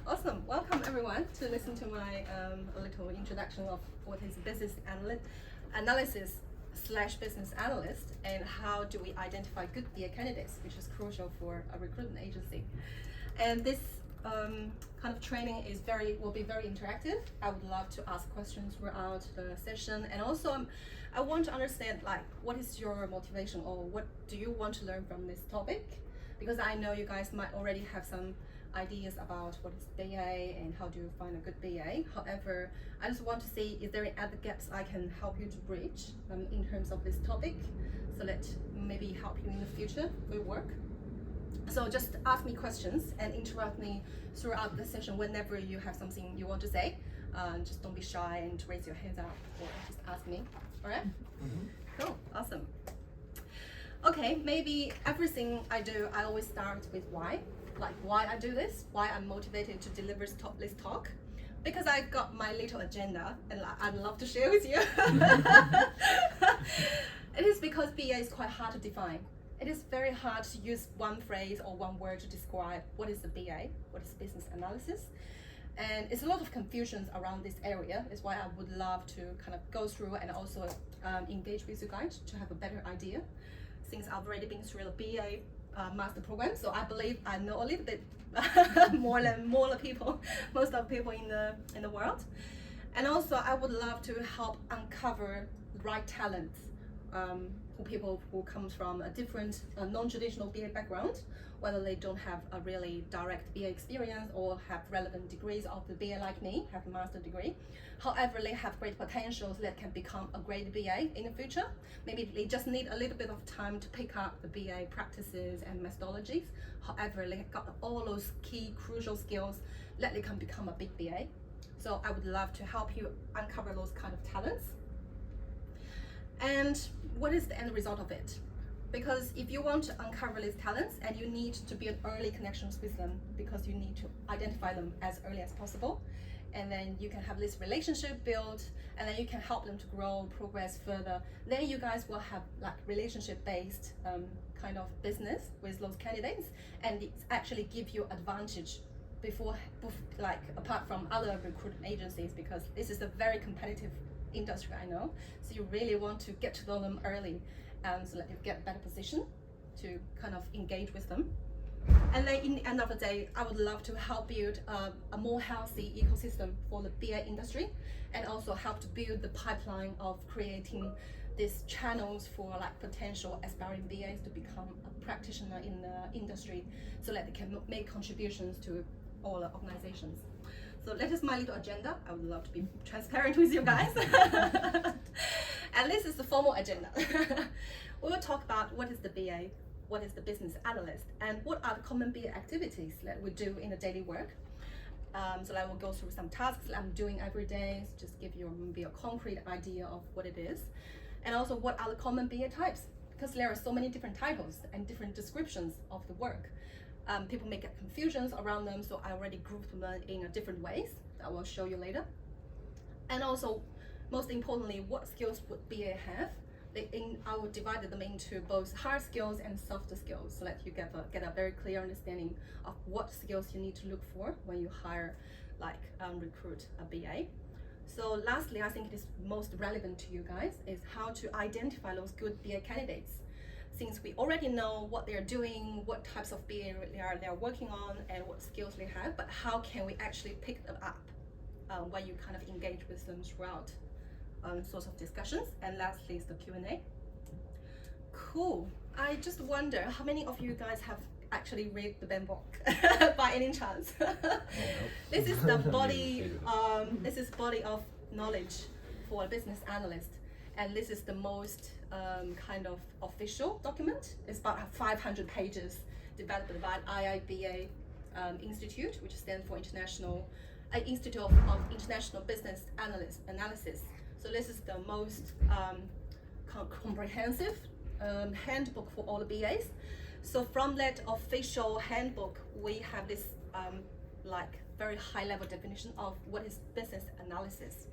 Awesome. Welcome everyone to listen to my little introduction of what is business analysis / business analyst, and how do we identify good BA candidates, which is crucial for a recruitment agency. And this kind of training will be very interactive. I would love to ask questions throughout the session, and also I want to understand what is your motivation, or what do you want to learn from this topic, because I know you guys might already have some ideas about what is BA and how do you find a good BA. However, I just want to see if there are other gaps I can help you to bridge in terms of this topic, so that maybe help you in the future with work. So just ask me questions and interrupt me throughout the session whenever you have something you want to say. Just don't be shy and raise your hands up or just ask me. All right? Cool, awesome. Okay, maybe everything I do, I always start with why. Like why I do this, why I'm motivated to deliver this talk. Because I've got my little agenda and I'd love to share with you. It is because BA is quite hard to define. It is very hard to use one phrase or one word to describe what is the BA, what is business analysis. And it's a lot of confusions around this area. It's why I would love to kind of go through and also engage with you guys to have a better idea. Since I've already been through the BA master program, so I believe I know a little bit more than most of the people in the world. And also I would love to help uncover the right talents for people who come from a different non-traditional BA background, whether they don't have a really direct BA experience or have relevant degrees of the BA like me, have a master degree. However, they have great potentials that can become a great BA in the future. Maybe they just need a little bit of time to pick up the BA practices and methodologies. However, they have got all those key crucial skills that they can become a big BA. So I would love to help you uncover those kind of talents. And what is the end result of it? Because if you want to uncover these talents, and you need to build early connections with them, because you need to identify them as early as possible, and then you can have this relationship built, and then you can help them to grow, progress further. Then you guys will have relationship-based kind of business with those candidates, and it actually give you advantage apart from other recruitment agencies, because this is a very competitive industry, I know. So you really want to get to know them early, so that you get a better position to kind of engage with them. And then in the end of the day, I would love to help build a more healthy ecosystem for the BA industry, and also help to build the pipeline of creating these channels for potential aspiring BAs to become a practitioner in the industry, so that they can make contributions to all the organizations. So that is my little agenda. I would love to be transparent with you guys. And this is the formal agenda. We will talk about what is the BA, what is the business analyst, and what are the common BA activities that we do in the daily work. So I will go through some tasks that I'm doing every day, so just give you maybe a concrete idea of what it is. And also what are the common BA types, because there are so many different titles and different descriptions of the work. People may get confusions around them, so I already grouped them in different ways that I will show you later. And also, most importantly, what skills would BA have? I will divide them into both hard skills and soft skills, so that you get a very clear understanding of what skills you need to look for when you hire, recruit a BA. So lastly, I think it is most relevant to you guys is how to identify those good BA candidates. Since we already know what they're doing, what types of BA they're working on, and what skills they have, but how can we actually pick them up when you kind of engage with them throughout sorts of discussions. And lastly is the Q&A. Cool. I just wonder how many of you guys have actually read the BAM book by any chance? This is the body. This is body of knowledge for a business analyst. And this is the most kind of official document. It's about 500 pages, developed by IIBA Institute, which stands for Institute of International Business Analysis. So this is the most comprehensive handbook for all the BAs. So from that official handbook, we have this very high level definition of what is business analysis.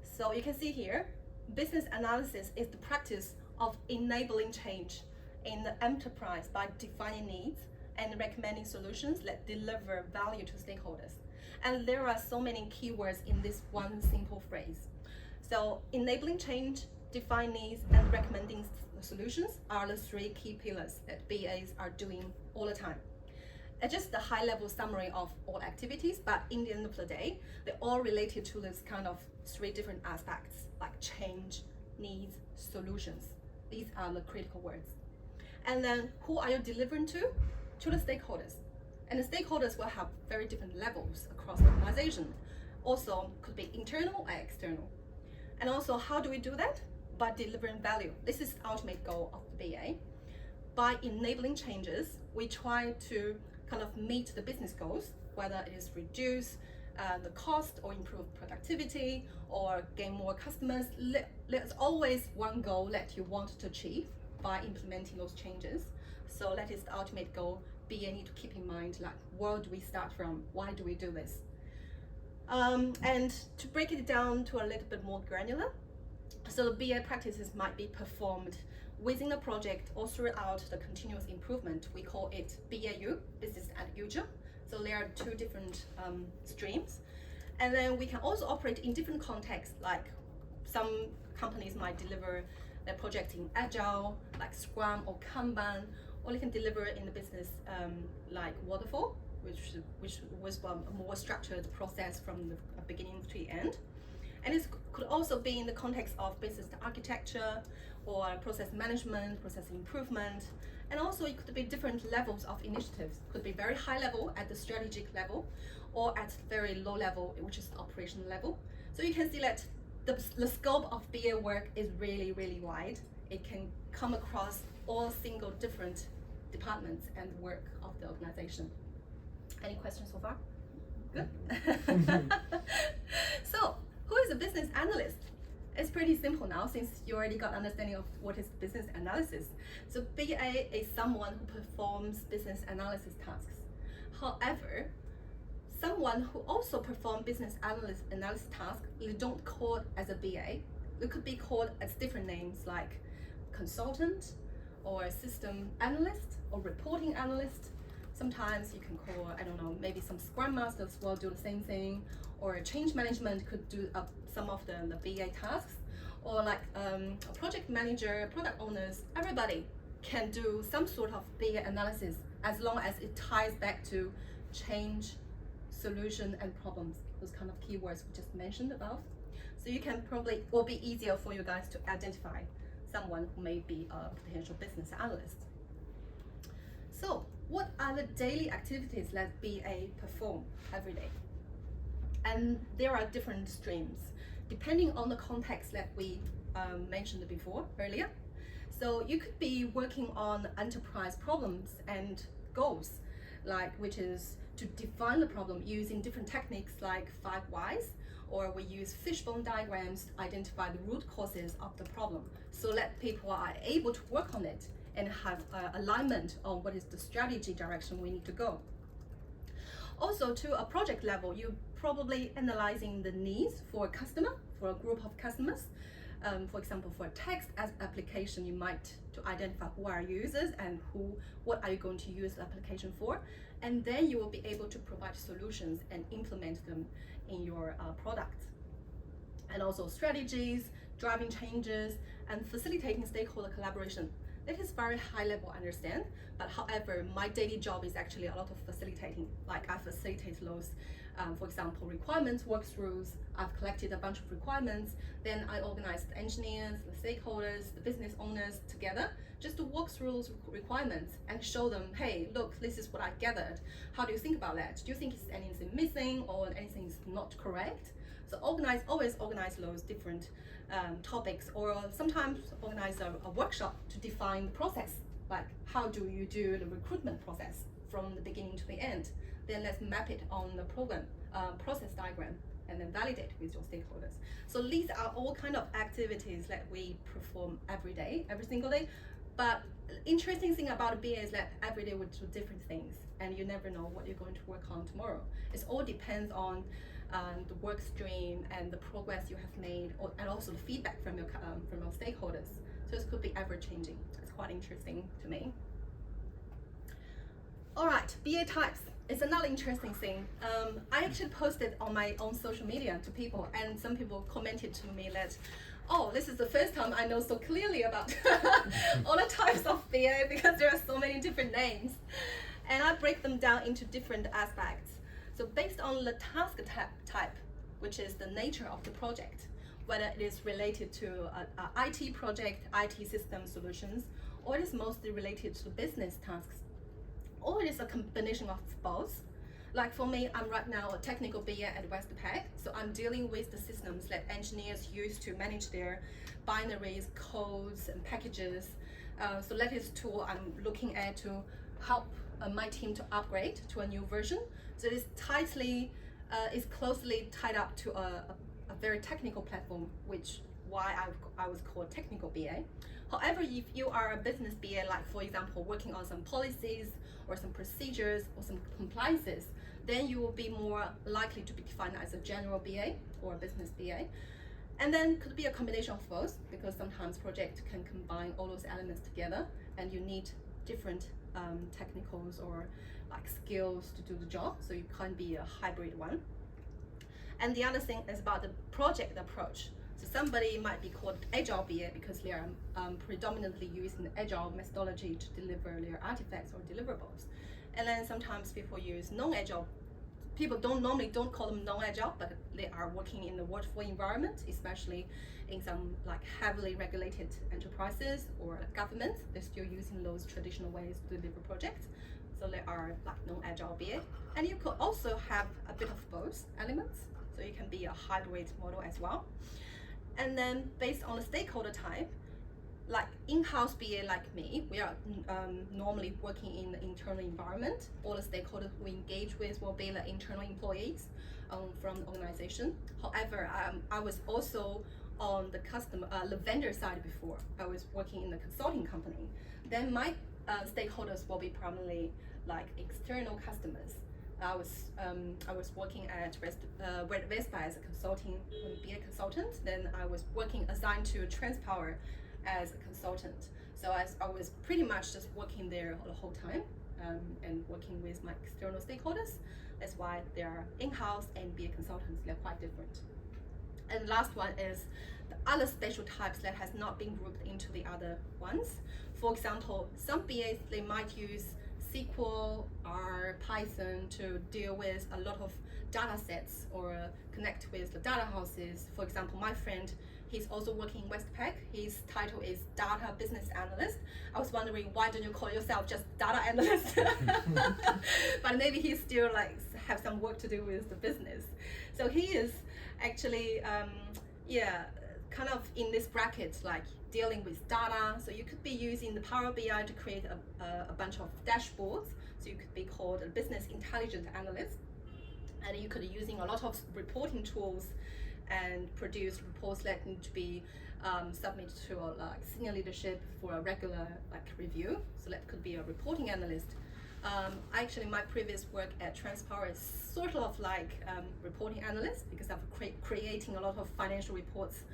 So you can see here, business analysis is the practice of enabling change in the enterprise by defining needs and recommending solutions that deliver value to stakeholders. And there are so many keywords in this one simple phrase. So enabling change, define needs, and recommending solutions are the three key pillars that BAs are doing all the time. It's just the high-level summary of all activities, but in the end of the day, they're all related to this kind of three different aspects, like change, needs, solutions. These are the critical words. And then who are you delivering to? To the stakeholders. And the stakeholders will have very different levels across the organization. Also, could be internal or external. And also, how do we do that? By delivering value. This is the ultimate goal of the BA. By enabling changes, we try to kind of meet the business goals, whether it is reduce the cost or improve productivity or gain more customers. There's always one goal that you want to achieve by implementing those changes. So that is the ultimate goal. BA need to keep in mind, like, where do we start from? Why do we do this? And to break it down to a little bit more granular, so the BA practices might be performed within a project or throughout the continuous improvement. We call it BAU, business as usual. So there are two different streams. And then we can also operate in different contexts, like some companies might deliver their project in Agile, like Scrum or Kanban, or they can deliver in the business like Waterfall, which was a more structured process from the beginning to the end. And it could also be in the context of business architecture or process management, process improvement. And also it could be different levels of initiatives. It could be very high level at the strategic level or at very low level, which is the operational level. So you can see that the scope of BA work is really, really wide. It can come across all single different departments and work of the organization. Any questions so far? Good. So, who is a business analyst? It's pretty simple now, since you already got understanding of what is business analysis. So BA is someone who performs business analysis tasks. However, someone who also performs business analysis tasks, you don't call it as a BA. It could be called as different names like consultant or system analyst or reporting analyst. Sometimes you can call, I don't know, maybe some Scrum Masters will do the same thing, or change management could do some of the BA tasks, or like a project manager, product owners, everybody can do some sort of BA analysis as long as it ties back to change, solution, and problems, those kind of keywords we just mentioned above. So you can probably, will be easier for you guys to identify someone who may be a potential business analyst. So, what are the daily activities that BA perform every day? And there are different streams, depending on the context that we mentioned before, earlier. So you could be working on enterprise problems and goals, which is to define the problem using different techniques like 5 whys, or we use fishbone diagrams to identify the root causes of the problem, so that people are able to work on it and have alignment on what is the strategy direction we need to go. Also, to a project level, you're probably analyzing the needs for a customer, for a group of customers. For example, for a text as application, you might to identify who are users and what are you going to use the application for, and then you will be able to provide solutions and implement them in your product. And also strategies, driving changes, and facilitating stakeholder collaboration. That is very high level, I understand, but however, my daily job is actually a lot of facilitating. Like I facilitate those, for example, requirements walkthroughs. I've collected a bunch of requirements, then I organize the engineers, the stakeholders, the business owners together, just to walk through those requirements and show them, hey, look, this is what I gathered. How do you think about that? Do you think it's anything missing or anything is not correct? So always organize those different topics, or sometimes organize a workshop to define the process, like how do you do the recruitment process from the beginning to the end. Then let's map it on the program process diagram and then validate with your stakeholders. So these are all kind of activities that we perform every day, every single day. But interesting thing about a BA is that every day we do different things, and you never know what you're going to work on tomorrow. It all depends on the work stream and the progress you have made, and also the feedback from your stakeholders. So it could be ever changing. It's quite interesting to me. All right, BA types. it's another interesting thing. I actually posted on my own social media to people, and some people commented to me that, oh, this is the first time I know so clearly about all the types of BA because there are so many different names. And I break them down into different aspects. So based on the task type, which is the nature of the project, whether it is related to an IT project, IT system solutions, or it is mostly related to business tasks, or it is a combination of both. Like for me, I'm right now a technical BA at Westpac, so I'm dealing with the systems that engineers use to manage their binaries, codes, and packages. So that is tool I'm looking at to help my team to upgrade to a new version. So it's closely tied up to a very technical platform, which why I was called technical BA. However, if you are a business BA, like for example, working on some policies or some procedures or some compliances, then you will be more likely to be defined as a general BA or a business BA. And then could be a combination of both, because sometimes project can combine all those elements together and you need different technicals or like skills to do the job, so you can't be a hybrid one. And the other thing is about the project approach. So somebody might be called Agile BA because they are predominantly using the Agile methodology to deliver their artifacts or deliverables. And then sometimes people use non-Agile. People don't call them non-Agile, but they are working in the waterfall environment, especially in some like heavily regulated enterprises or governments. They're still using those traditional ways to deliver projects. So they are like non-Agile BA. And you could also have a bit of both elements. So you can be a hybrid model as well. And then based on the stakeholder type, like in-house BA like me, we are normally working in the internal environment. All the stakeholders we engage with will be the internal employees from the organization. However, I was also on the the vendor side before. I was working in the consulting company. Then my stakeholders will be primarily like external customers. I was working at Vespa as a BA consultant. Then I was assigned to Transpower as a consultant. So I was pretty much just working there the whole time and working with my external stakeholders. That's why they are in-house and BA consultants. They're quite different. And the last one is the other special types that has not been grouped into the other ones. For example, some BAs, they might use SQL or Python to deal with a lot of data sets or connect with the data houses. For example, my friend, he's also working in Westpac. His title is Data Business Analyst. I was wondering, why don't you call yourself just Data Analyst? But maybe he still like have some work to do with the business. So he is actually, kind of in this bracket, like dealing with data. So you could be using the Power BI to create a bunch of dashboards. So you could be called a business intelligence analyst. And you could be using a lot of reporting tools and produce reports that need to be submitted to senior leadership for a regular review. So that could be a reporting analyst. Actually, my previous work at Transpower is sort of like reporting analyst, because I'm creating a lot of financial reports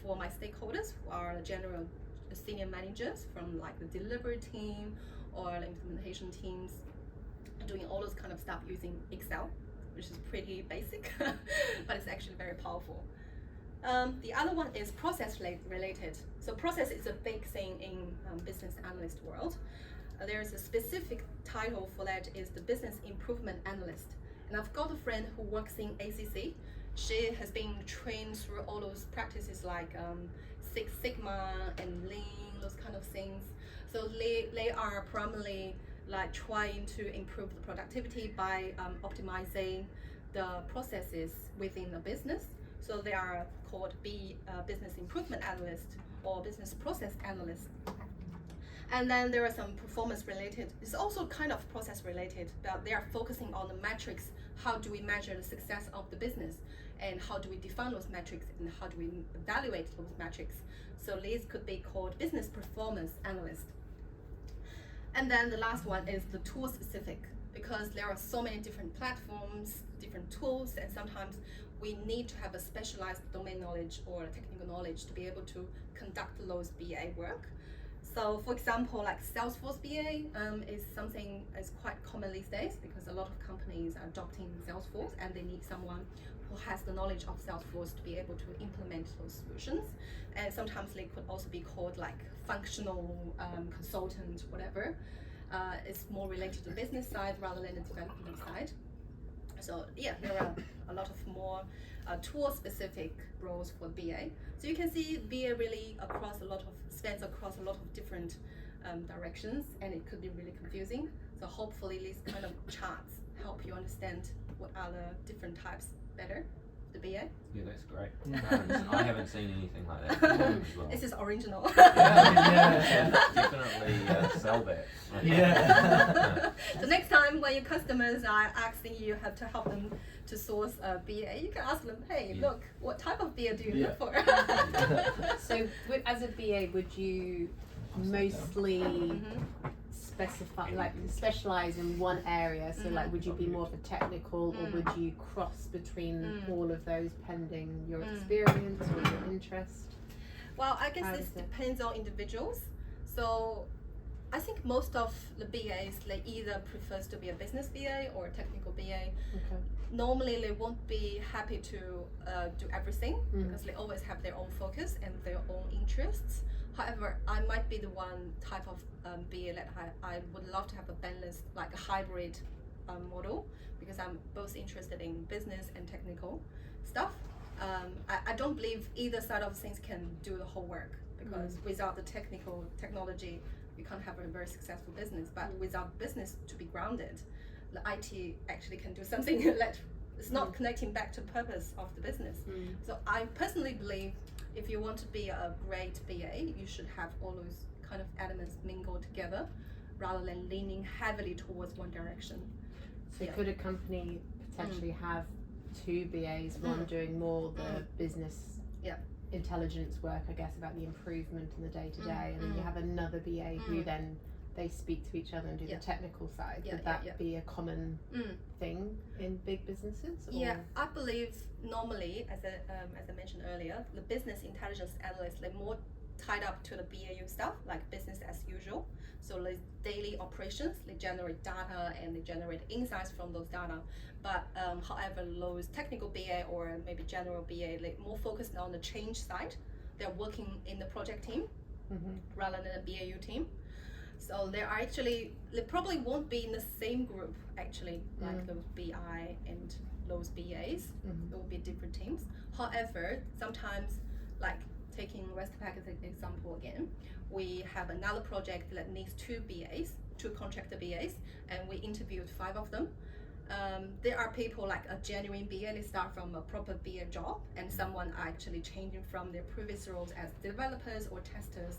for my stakeholders, who are general senior managers from like the delivery team or the implementation teams, doing all those kind of stuff using Excel, which is pretty basic, but it's actually very powerful. The other one is process related. So process is a big thing in business analyst world. There's a specific title for that, is the business improvement analyst. And I've got a friend who works in ACC. She has been trained through all those practices like Six Sigma and Lean, those kind of things. So they are primarily like trying to improve the productivity by optimizing the processes within the business. So they are called business improvement analyst or business process analyst. And then there are some performance related. It's also kind of process related, but they are focusing on the metrics. How do we measure the success of the business? And how do we define those metrics? And how do we evaluate those metrics? So these could be called business performance analyst. And then the last one is the tool specific, because there are so many different platforms, different tools, and sometimes we need to have a specialized domain knowledge or technical knowledge to be able to conduct those BA work. So for example, like Salesforce BA is something is quite common these days because a lot of companies are adopting Salesforce and they need someone who has the knowledge of Salesforce to be able to implement those solutions. And sometimes they could also be called like functional consultant, whatever. It's more related to the business side rather than the development side. So yeah, there are a lot of more tool-specific roles for BA. So you can see BA really spans across a lot of different directions, and it could be really confusing. So hopefully these kind of charts help you understand what are the different types better. The BA. Yeah, that's great. I haven't seen anything like that before as well. This is original. Definitely sell that. So next time when your customers are asking you how to help them to source a BA, you can ask them, hey, look, what type of BA do you look for? So as a BA, would you mostly specify, like specialize in one area? So like, would you be more of a technical, or would you cross between all of those pending your experience or your interest? Well, I guess this depends on individuals. So I think most of the BAs, they either prefers to be a business BA or a technical BA. Okay. Normally they won't be happy to do everything because they always have their own focus and their own interests. However, I might be the one type of BA that I would love to have a balance, like a hybrid model, because I'm both interested in business and technical stuff. I don't believe either side of things can do the whole work, because without the technology, you can't have a very successful business. But without business to be grounded, the IT actually can do something that is not connecting back to the purpose of the business. So I personally believe if you want to be a great BA, you should have all those kind of elements mingled together rather than leaning heavily towards one direction. So could a company potentially have two BAs, one doing more the business intelligence work, I guess, about the improvement in the day-to-day, and then you have another BA who then they speak to each other and do the technical side? Would that be a common thing in big businesses? Or? Yeah, I believe normally, as I mentioned earlier, the business intelligence analysts, they're more tied up to the BAU stuff, like business as usual. So the daily operations, they generate data and they generate insights from those data. But however, those technical BA or maybe general BA, they're more focused on the change side. They're working in the project team rather than a BAU team. So they probably won't be in the same group actually, like those BI and those BAs. There will be different teams. However, sometimes, like taking Westpac as an example again, we have another project that needs two contractor BAs, and we interviewed 5 of them. There are people like a genuine BA, they start from a proper BA job, and someone are actually changing from their previous roles as developers or testers.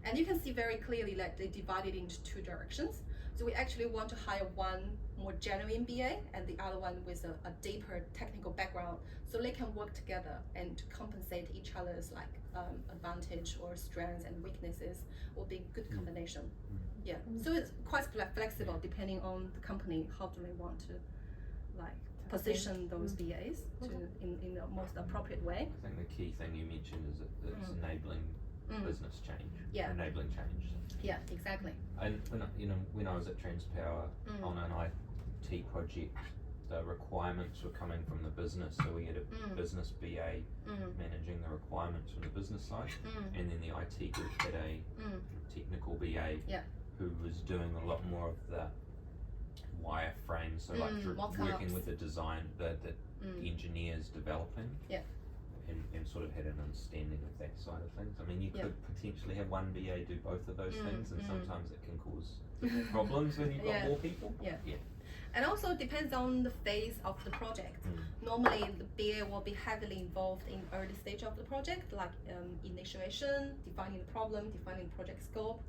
And you can see very clearly that they divided into 2 directions. So we actually want to hire one more genuine BA and the other one with a deeper technical background, so they can work together and to compensate each other's like advantage or strengths and weaknesses. Will be a good combination. Yeah. So it's quite flexible depending on the company. How do they want to like position those BAs in the most appropriate way? I think the key thing you mentioned is that it's enabling business change, enabling change. Yeah, exactly. And when I was at Transpower on an IT project, the requirements were coming from the business, so we had a business BA managing the requirements from the business side, and then the IT group had a technical BA who was doing a lot more of the wireframe, so like working with the design, the engineers developing. And sort of had an understanding of that side of things. I mean, you could potentially have one BA do both of those things, and sometimes it can cause problems when you've got more people. And also depends on the phase of the project. Normally the BA will be heavily involved in early stage of the project, like initiation, defining the problem, defining the project scope,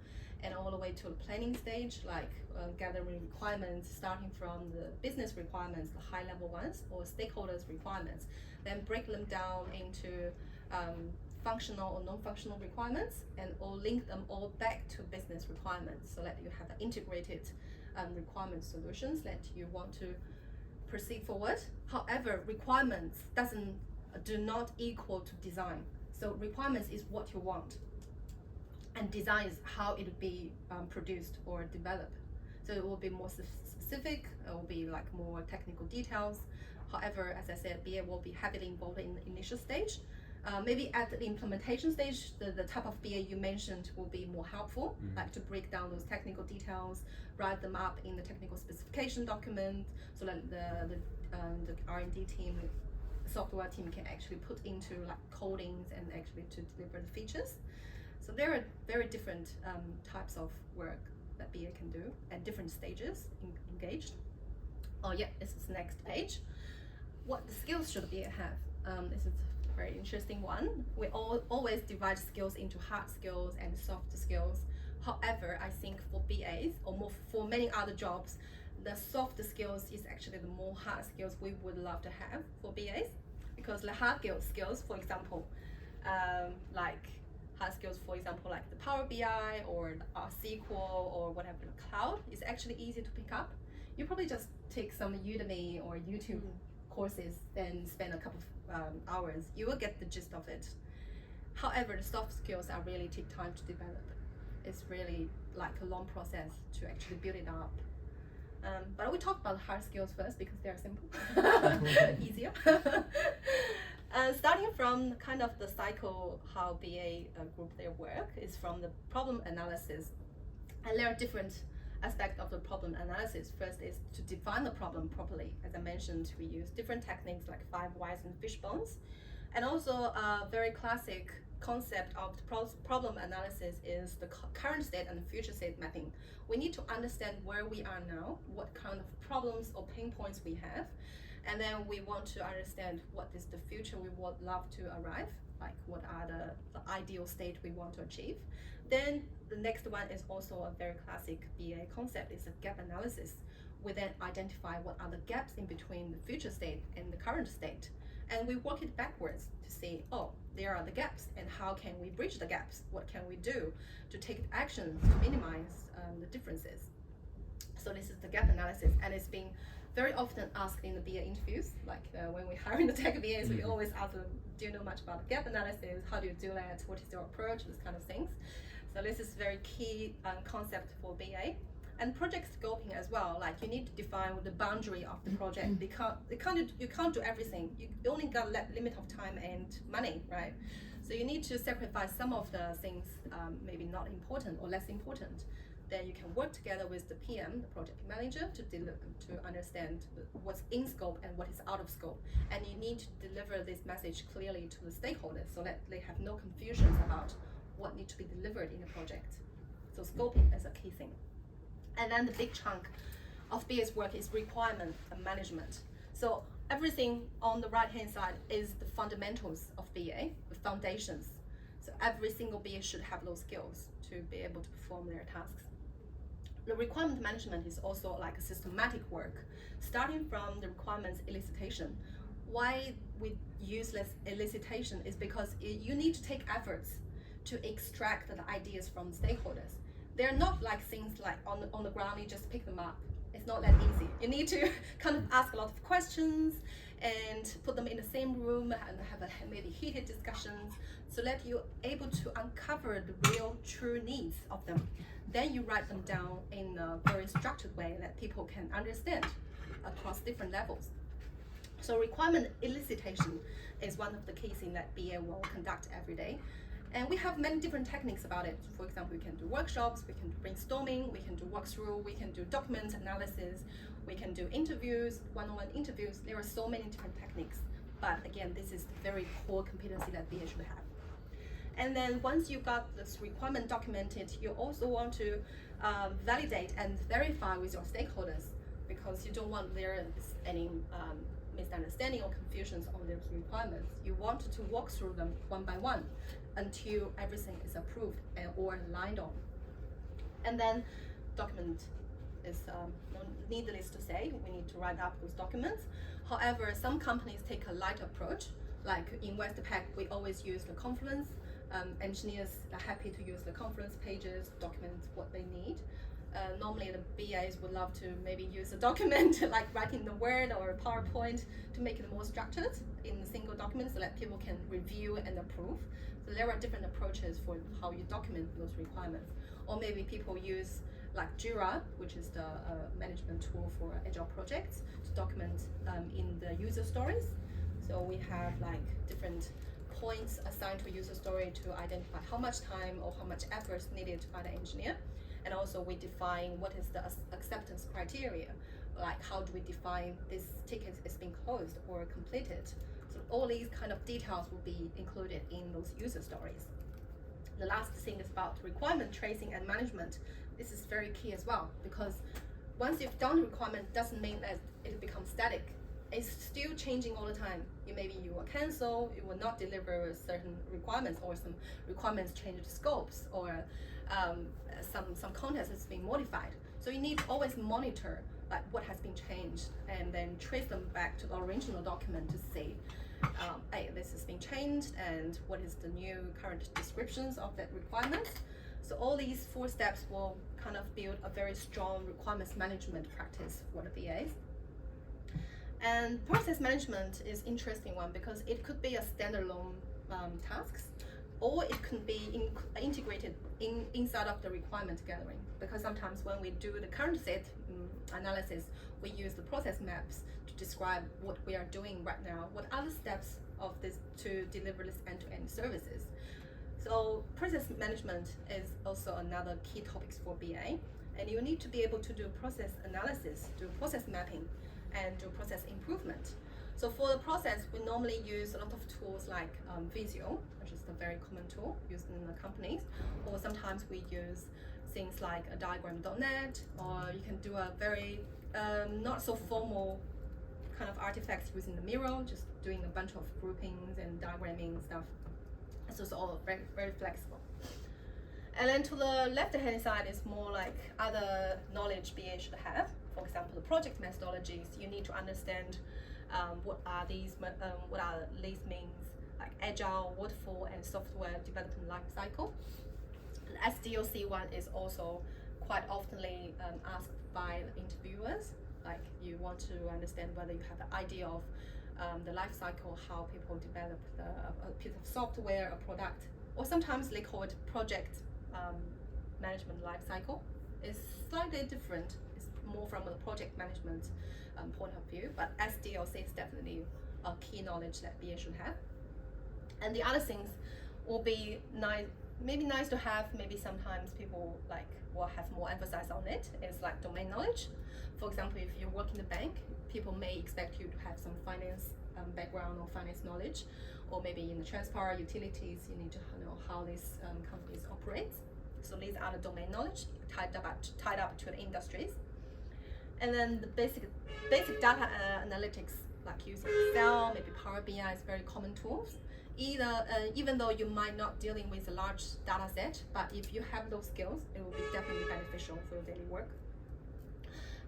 and all the way to the planning stage, like gathering requirements, starting from the business requirements, the high level ones, or stakeholders requirements, then break them down into functional or non-functional requirements, and or link them all back to business requirements, so that you have an integrated requirement solutions that you want to proceed forward. However, requirements do not equal to design. So requirements is what you want. and designs how it will be produced or developed. So it will be more specific, it will be like more technical details. However, as I said, BA will be heavily involved in the initial stage. Maybe at the implementation stage, the type of BA you mentioned will be more helpful, like to break down those technical details, write them up in the technical specification document, so that the R&D team, software team can actually put into like codings and actually to deliver the features. So there are very different types of work that BA can do at different stages engaged. Oh yeah, this is the next page. What the skills should BA have? This is a very interesting one. We always divide skills into hard skills and soft skills. However, I think for BAs or more for many other jobs, the soft skills is actually the more hard skills we would love to have for BAs, because the hard skills, for example, like hard skills, for example, like the Power BI or SQL or whatever, the cloud is actually easy to pick up. You probably just take some Udemy or YouTube courses and spend a couple of hours. You will get the gist of it. However, the soft skills are really take time to develop. It's really like a long process to actually build it up. But we talk about hard skills first because they are simple, easier. Starting from kind of the cycle, how BA group their work is from the problem analysis. And there are different aspects of the problem analysis. First is to define the problem properly. As I mentioned, we use different techniques like 5 whys and fishbones. And also a very classic concept of the problem analysis is the current state and the future state mapping. We need to understand where we are now, what kind of problems or pain points we have, and then we want to understand what is the future we would love to arrive, like what are the ideal state we want to achieve. Then the next one is also a very classic BA concept, is a gap analysis. We then identify what are the gaps in between the future state and the current state. And we work it backwards to see, oh, there are the gaps, and how can we bridge the gaps? What can we do to take action to minimize the differences? So this is the gap analysis, and it's been very often asked in the BA interviews. Like when we hire in the tech BAs, we always ask them, do you know much about the gap analysis? How do you do that? What is your approach? These kind of things. So this is very key concept for BA. And project scoping as well, like you need to define the boundary of the project, because you can't do everything. You only got a limit of time and money, right? So you need to sacrifice some of the things, maybe not important or less important. Then you can work together with the PM, the project manager, to understand what's in scope and what is out of scope. And you need to deliver this message clearly to the stakeholders so that they have no confusions about what needs to be delivered in the project. So scoping is a key thing. And then the big chunk of BA's work is requirement and management. So everything on the right-hand side is the fundamentals of BA, the foundations. So every single BA should have those skills to be able to perform their tasks. The requirement management is also like a systematic work, starting from the requirements elicitation. Why we use this elicitation is because you need to take efforts to extract the ideas from stakeholders. They're not like things like on the ground, you just pick them up. It's not that easy. You need to kind of ask a lot of questions and put them in the same room and have maybe heated discussions so that you're able to uncover the real true needs of them. Then you write them down in a very structured way that people can understand across different levels. So requirement elicitation is one of the key things that BA will conduct every day. And we have many different techniques about it. For example, we can do workshops, we can do brainstorming, we can do walkthrough, we can do document analysis, we can do interviews, one-on-one interviews. There are so many different techniques. But again, this is the very core competency that BA should have. And then once you got this requirement documented, you also want to validate and verify with your stakeholders, because you don't want there is any misunderstanding or confusions on those requirements. You want to walk through them one by one until everything is approved or aligned on. And then document is needless to say, we need to write up those documents. However, some companies take a light approach. Like in Westpac, we always use the Confluence. Engineers are happy to use the Confluence pages, document what they need. normally the BAs would love to maybe use a document like writing the Word or PowerPoint to make it more structured in a single document so that people can review and approve. So there are different approaches for how you document those requirements. Or maybe people use like Jira, which is the management tool for agile projects, to document in the user stories. So we have like different points assigned to a user story to identify how much time or how much effort is needed by the engineer. And also we define what is the acceptance criteria, like how do we define this ticket is being closed or completed. So all these kind of details will be included in those user stories. The last thing is about requirement tracing and management. This is very key as well, because once you've done the requirement, doesn't mean that it becomes static. It's still changing all the time. Maybe you will cancel, you will not deliver certain requirements, or some requirements change the scopes, or some content has been modified. So you need to always monitor like what has been changed, and then trace them back to the original document to see, hey, this has been changed, and what is the new current descriptions of that requirement. So all these 4 steps will kind of build a very strong requirements management practice for the VAs. And process management is interesting one because it could be a standalone tasks, or it could be integrated inside of the requirement gathering. Because sometimes when we do the current state analysis, we use the process maps to describe what we are doing right now, what are the steps of this to deliver this end-to-end services. So process management is also another key topics for BA, and you need to be able to do process analysis, do process mapping, and do process improvement. So for the process, we normally use a lot of tools like Visio, which is a very common tool used in the companies, or sometimes we use things like a diagram.net, or you can do a very not so formal kind of artifacts using the Miro, just doing a bunch of groupings and diagramming stuff. So it's all very, very flexible. And then to the left-hand side is more like other knowledge BA should have. For example, the project methodologies, you need to understand what are these means, like agile, waterfall, and software development life cycle. The SDLC one is also quite oftenly asked by the interviewers. Like you want to understand whether you have an idea of the life cycle, how people develop a piece of software, a product, or sometimes they call it project management life cycle. It's slightly different. It's more from a project management point of view, but SDLC is definitely a key knowledge that BA should have. And the other things will be nice, maybe nice to have, maybe sometimes people like will have more emphasis on it, is like domain knowledge. For example, if you work in the bank, people may expect you to have some finance background or finance knowledge, or maybe in the transport utilities, you need to know how these companies operate. So these are the domain knowledge tied up to the industries. And then the basic data analytics, like using Excel, maybe Power BI is very common tools. Even though you might not dealing with a large data set, but if you have those skills, it will be definitely beneficial for your daily work.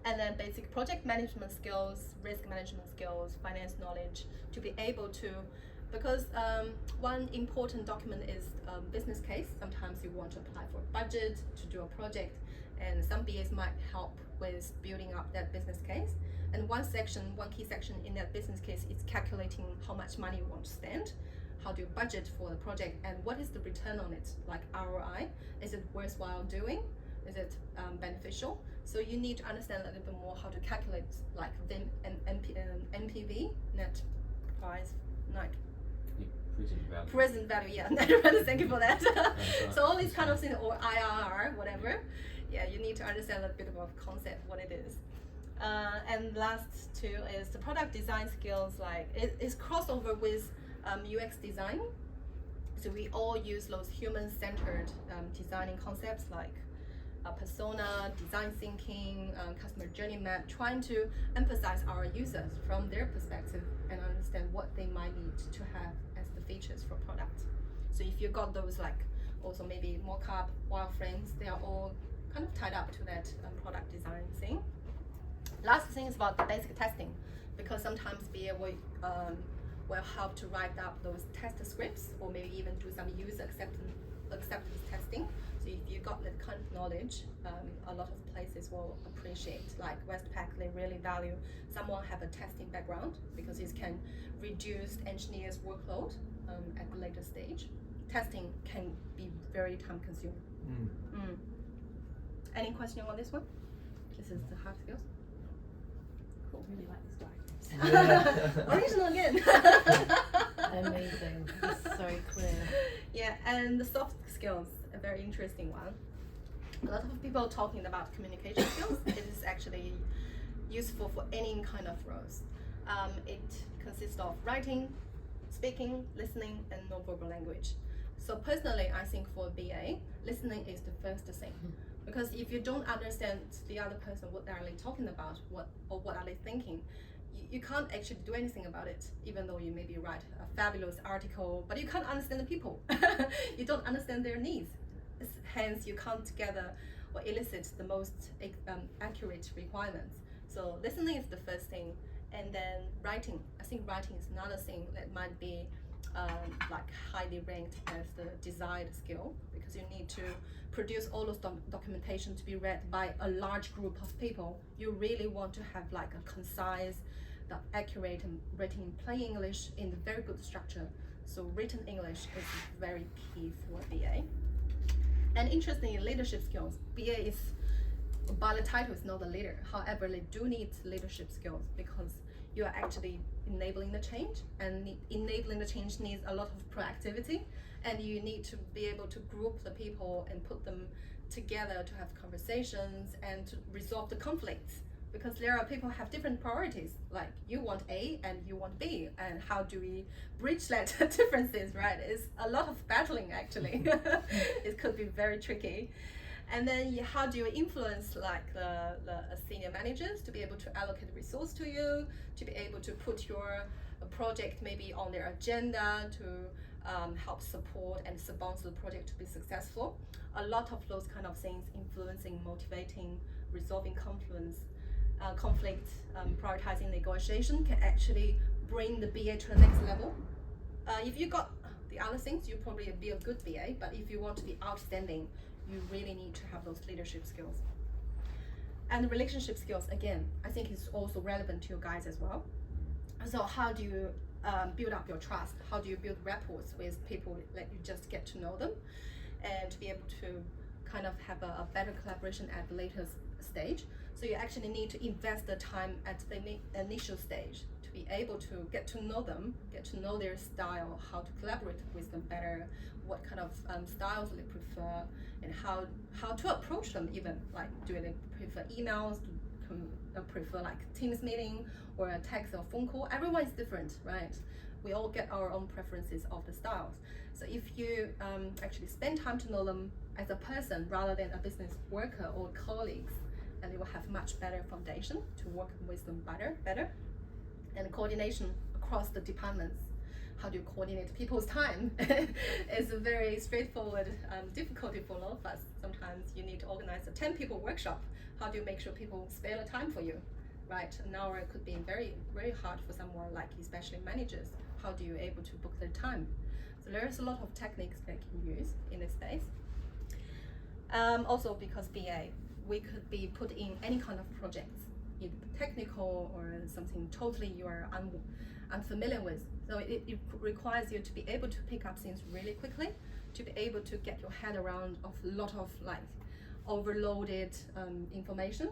And then basic project management skills, risk management skills, finance knowledge, to be able to, because one important document is business case. Sometimes you want to apply for a budget to do a project, and some BAs might help with building up that business case. And one key section in that business case is calculating how much money you want to spend, how do you budget for the project, and what is the return on it, like ROI. Is it worthwhile doing? Is it beneficial? So you need to understand a little bit more how to calculate like the NPV, net price, present value, yeah. Thank you for that. So all these kind of things, or IRR, whatever. Yeah, you need to understand a bit about the concept, what it is. And last two is the product design skills. Like it is crossover with UX design. So we all use those human-centered designing concepts like persona, design thinking, customer journey map, trying to emphasize our users from their perspective and understand what they might need to have as the features for product. So if you got those, like also maybe mock-up, wireframes, they are all kind of tied up to that product design thing. Last thing is about the basic testing, because sometimes BA will help to write up those test scripts, or maybe even do some user acceptance acceptance testing. So if you got that kind of knowledge, a lot of places will appreciate. Like Westpac, they really value someone have a testing background because it can reduce engineers' workload at the later stage. Testing can be very time consuming. Any question on this one? This is the hard skills. Cool. I really like this diagram. Original again. Amazing. It's so clear. Yeah, and the soft skills, a very interesting one. A lot of people are talking about communication skills. It is actually useful for any kind of roles. It consists of writing, speaking, listening, and non-verbal language. So personally, I think for BA, listening is the first thing. Because if you don't understand the other person, what they're really talking about, what are they thinking, you can't actually do anything about it, even though you maybe write a fabulous article, but you can't understand the people. You don't understand their needs. Hence, you can't gather or elicit the most accurate requirements. So listening is the first thing. And then writing. I think writing is another thing that might be like highly ranked as the desired skill, because you need to produce all those documentation to be read by a large group of people. You really want to have like a concise, accurate and written in plain English in a very good structure. So written English is very key for BA. And interestingly, leadership skills. BA is, by the title, is not a leader. However, they do need leadership skills because you are actually enabling the change, and enabling the change needs a lot of proactivity, and you need to be able to group the people and put them together to have conversations and to resolve the conflicts, because there are people who have different priorities, like you want A and you want B, and how do we bridge that differences, right? It's a lot of battling actually. It could be very tricky. And then how do you influence like the senior managers to be able to allocate resource to you, to be able to put your project maybe on their agenda to help support and sponsor the project to be successful. A lot of those kind of things, influencing, motivating, resolving conflicts, prioritizing negotiation, can actually bring the BA to the next level. If you got the other things, you probably be a good BA, but if you want to be outstanding, you really need to have those leadership skills. And relationship skills, again, I think is also relevant to you guys as well. So how do you build up your trust? How do you build rapport with people that you just get to know them, and to be able to kind of have a better collaboration at the later stage? So you actually need to invest the time at the initial stage to be able to get to know them, get to know their style, how to collaborate with them better, what kind of styles they prefer, and how to approach them even. Like, do they prefer emails, prefer like Teams meeting, or a text or phone call? Everyone is different, right? We all get our own preferences of the styles. So if you actually spend time to know them as a person rather than a business worker or colleagues, and you will have much better foundation to work with them better. And coordination across the departments. How do you coordinate people's time? It's a very straightforward difficulty for all of us. Sometimes you need to organize a 10 people workshop. How do you make sure people spare the time for you, right? An hour could be very, very hard for someone, like especially managers. How do you able to book their time? So there's a lot of techniques that you can use in this space. Also, because BA, we could be put in any kind of projects, either technical or something totally you are unfamiliar with. So it requires you to be able to pick up things really quickly, to be able to get your head around of a lot of like overloaded information,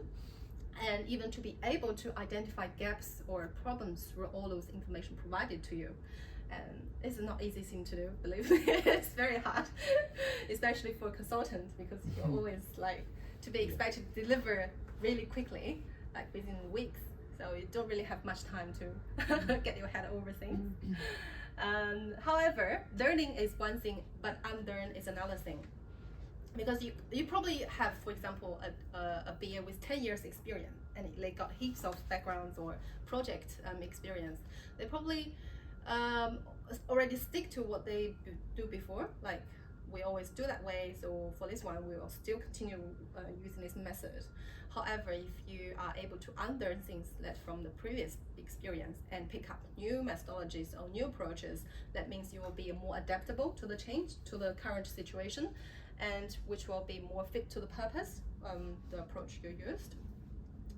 and even to be able to identify gaps or problems through all those information provided to you. And it's not an easy thing to do, believe me. It's very hard, especially for consultants, because you're always like to be expected to deliver really quickly, like within weeks. So you don't really have much time to get your head over things. However, learning is one thing, but unlearn is another thing. Because you probably have, for example, a BA with 10 years experience, and they got heaps of backgrounds or project experience. They probably already stick to what they do before, like we always do that way. So for this one, we will still continue using this method. However, if you are able to unlearn things that from the previous experience and pick up new methodologies or new approaches, that means you will be more adaptable to the change, to the current situation, and which will be more fit to the purpose, the approach you used.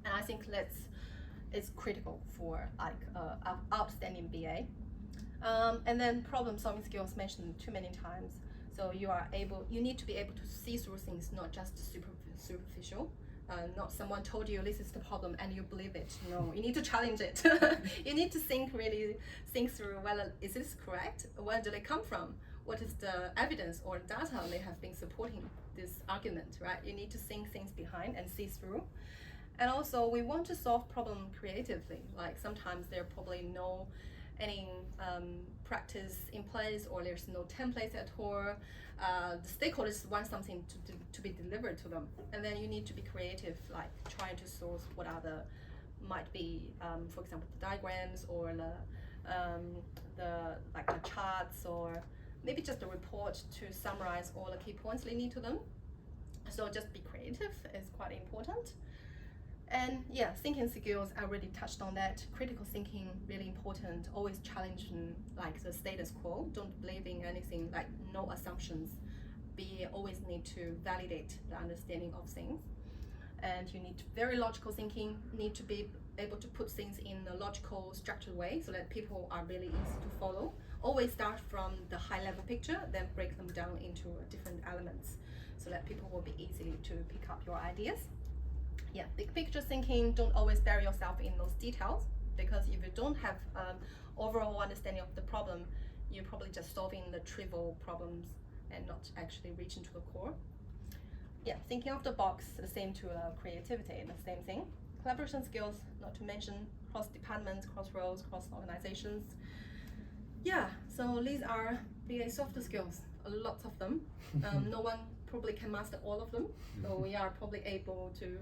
And I think it's critical for like outstanding BA. And then problem solving skills mentioned too many times. So you need to be able to see through things, not just superficial. Not someone told you this is the problem and you believe it. No, you need to challenge it. You need to think through whether is this correct? Where do they come from? What is the evidence or data they have been supporting this argument, right? You need to think things behind and see through. And also, we want to solve problem creatively. Like sometimes there probably no any practice in place, or there's no templates at all. The stakeholders want something to be delivered to them, and then you need to be creative, like trying to source what are might be, for example, the diagrams or the charts, or maybe just a report to summarize all the key points leading to them. So just be creative is quite important. And yeah, thinking skills, I already touched on that. Critical thinking, really important. Always challenging like the status quo. Don't believe in anything, like no assumptions. Always need to validate the understanding of things. And you need very logical thinking, need to be able to put things in a logical, structured way so that people are really easy to follow. Always start from the high level picture, then break them down into different elements so that people will be easy to pick up your ideas. Yeah, big picture thinking, don't always bury yourself in those details, because if you don't have overall understanding of the problem, you're probably just solving the trivial problems and not actually reaching to the core. Yeah, thinking of the box, the same to creativity, the same thing. Collaboration skills, not to mention cross departments, cross roles, cross organizations. Yeah, so these are BA soft skills, lots of them. No one probably can master all of them, so we are probably able to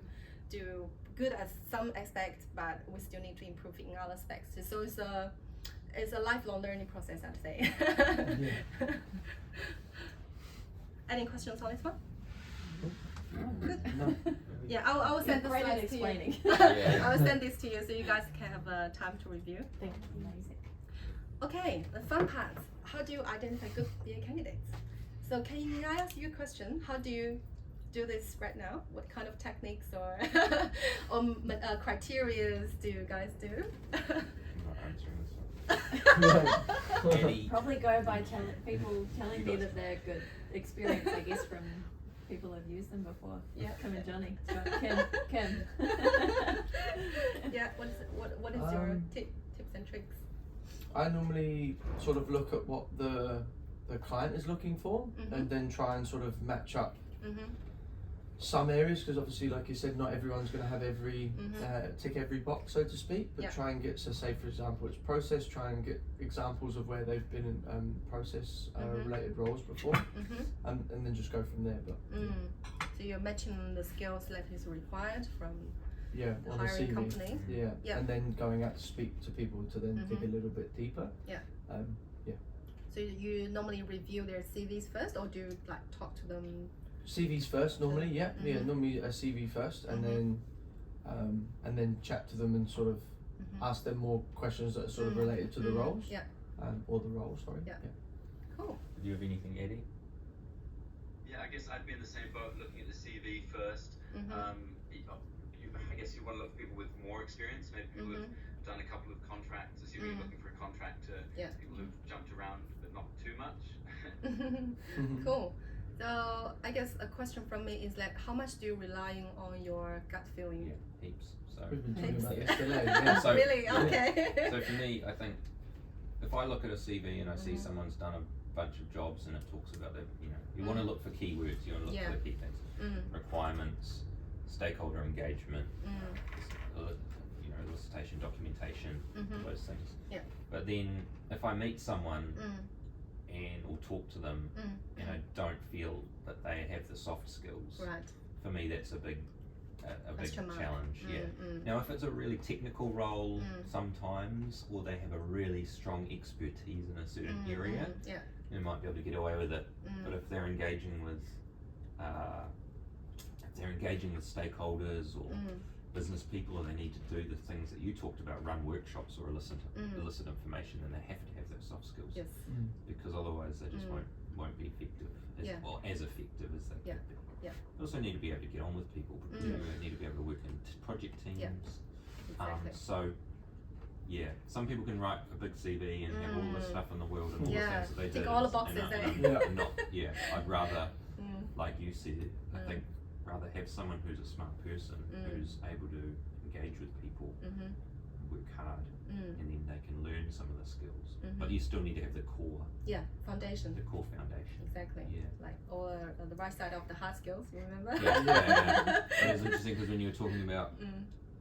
do good at some aspects, but we still need to improve in other aspects. So it's a lifelong learning process, I'd say. Yeah. Any questions on this one? Good. No. Yeah, I will send the slides to you. Yeah. I will send this to you so you guys can have time to review. Thank you. Amazing. Okay, the fun part. How do you identify good BA candidates? So can I ask you a question? How do you do this right now? What kind of techniques or criteria do you guys do? I'm not answering this one. Probably go by people telling me that they're good experience, I guess, from people who've used them before. Yeah. Kim and Johnny. Kim. Yeah. What is your tips and tricks? I normally sort of look at what the client is looking for, and then try and sort of match up some areas, because obviously, like you said, not everyone's going to have tick every box, so to speak, but try and get, so say for example it's process, try and get examples of where they've been in process related roles before, and then just go from there. But so you're matching the skills that is required from the on hiring the CV. company. Yeah, and then going out to speak to people to then dig a little bit deeper. So you normally review their CVs first, or do you like talk to them? CVs first normally, normally a CV first, and then chat to them and sort of ask them more questions that are sort of related to the roles. Or the role, sorry. Cool. Do you have anything, Eddie? Yeah, I guess I'd be in the same boat, looking at the CV first. I guess you want to look for people with more experience, maybe people who've done a couple of contracts, assuming you're looking for a contractor, people who've jumped around but not too much. Cool. So I guess a question from me is like, how much do you rely on your gut feeling? Yeah, heaps. So we've been talking about yesterday. So, really? Okay. So for me, I think if I look at a CV and I see someone's done a bunch of jobs and it talks about their, you want to look for keywords, you want to look for the key things, requirements, stakeholder engagement, elicitation, documentation, those things. Yeah. But then if I meet someone or talk to them and I don't feel that they have the soft skills, right. for me that's a big a big Question mark. challenge. Now, if it's a really technical role, sometimes, or they have a really strong expertise in a certain area, they might be able to get away with it. But if they're engaging with stakeholders or business people, and they need to do the things that you talked about, run workshops or elicit information, then they have to have those soft skills. Yes. Because otherwise they just won't be effective as effective as they could be. Yeah. They also need to be able to get on with people. They need to be able to work in project teams. Exactly. So some people can write a big CV and have all the stuff in the world and all the things that they do. Tick all the boxes, I'd rather, like you said, I think rather have someone who's a smart person, who's able to engage with people, work hard, and then they can learn some of the skills. But you still need to have the core. Foundation. The core foundation. Exactly. Like, or the right side of the hard skills, remember? And it's interesting because when you were talking about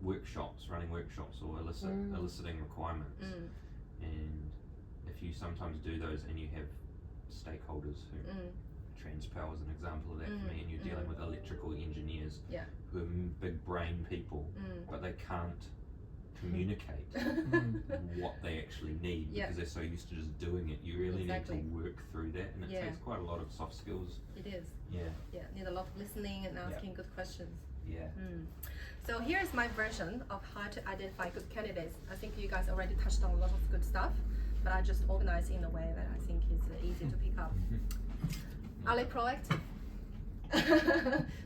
workshops, running workshops or eliciting requirements, and if you sometimes do those and you have stakeholders who Transpower is an example of that for me, and you're dealing with electrical engineers who are big brain people, but they can't communicate what they actually need because they're so used to just doing it. You really need to work through that, and it takes quite a lot of soft skills. It is. Yeah. Need a lot of listening and asking good questions. Yeah. So here's my version of how to identify good candidates. I think you guys already touched on a lot of good stuff, but I just organize in a way that I think is easy to pick up. Are they proactive?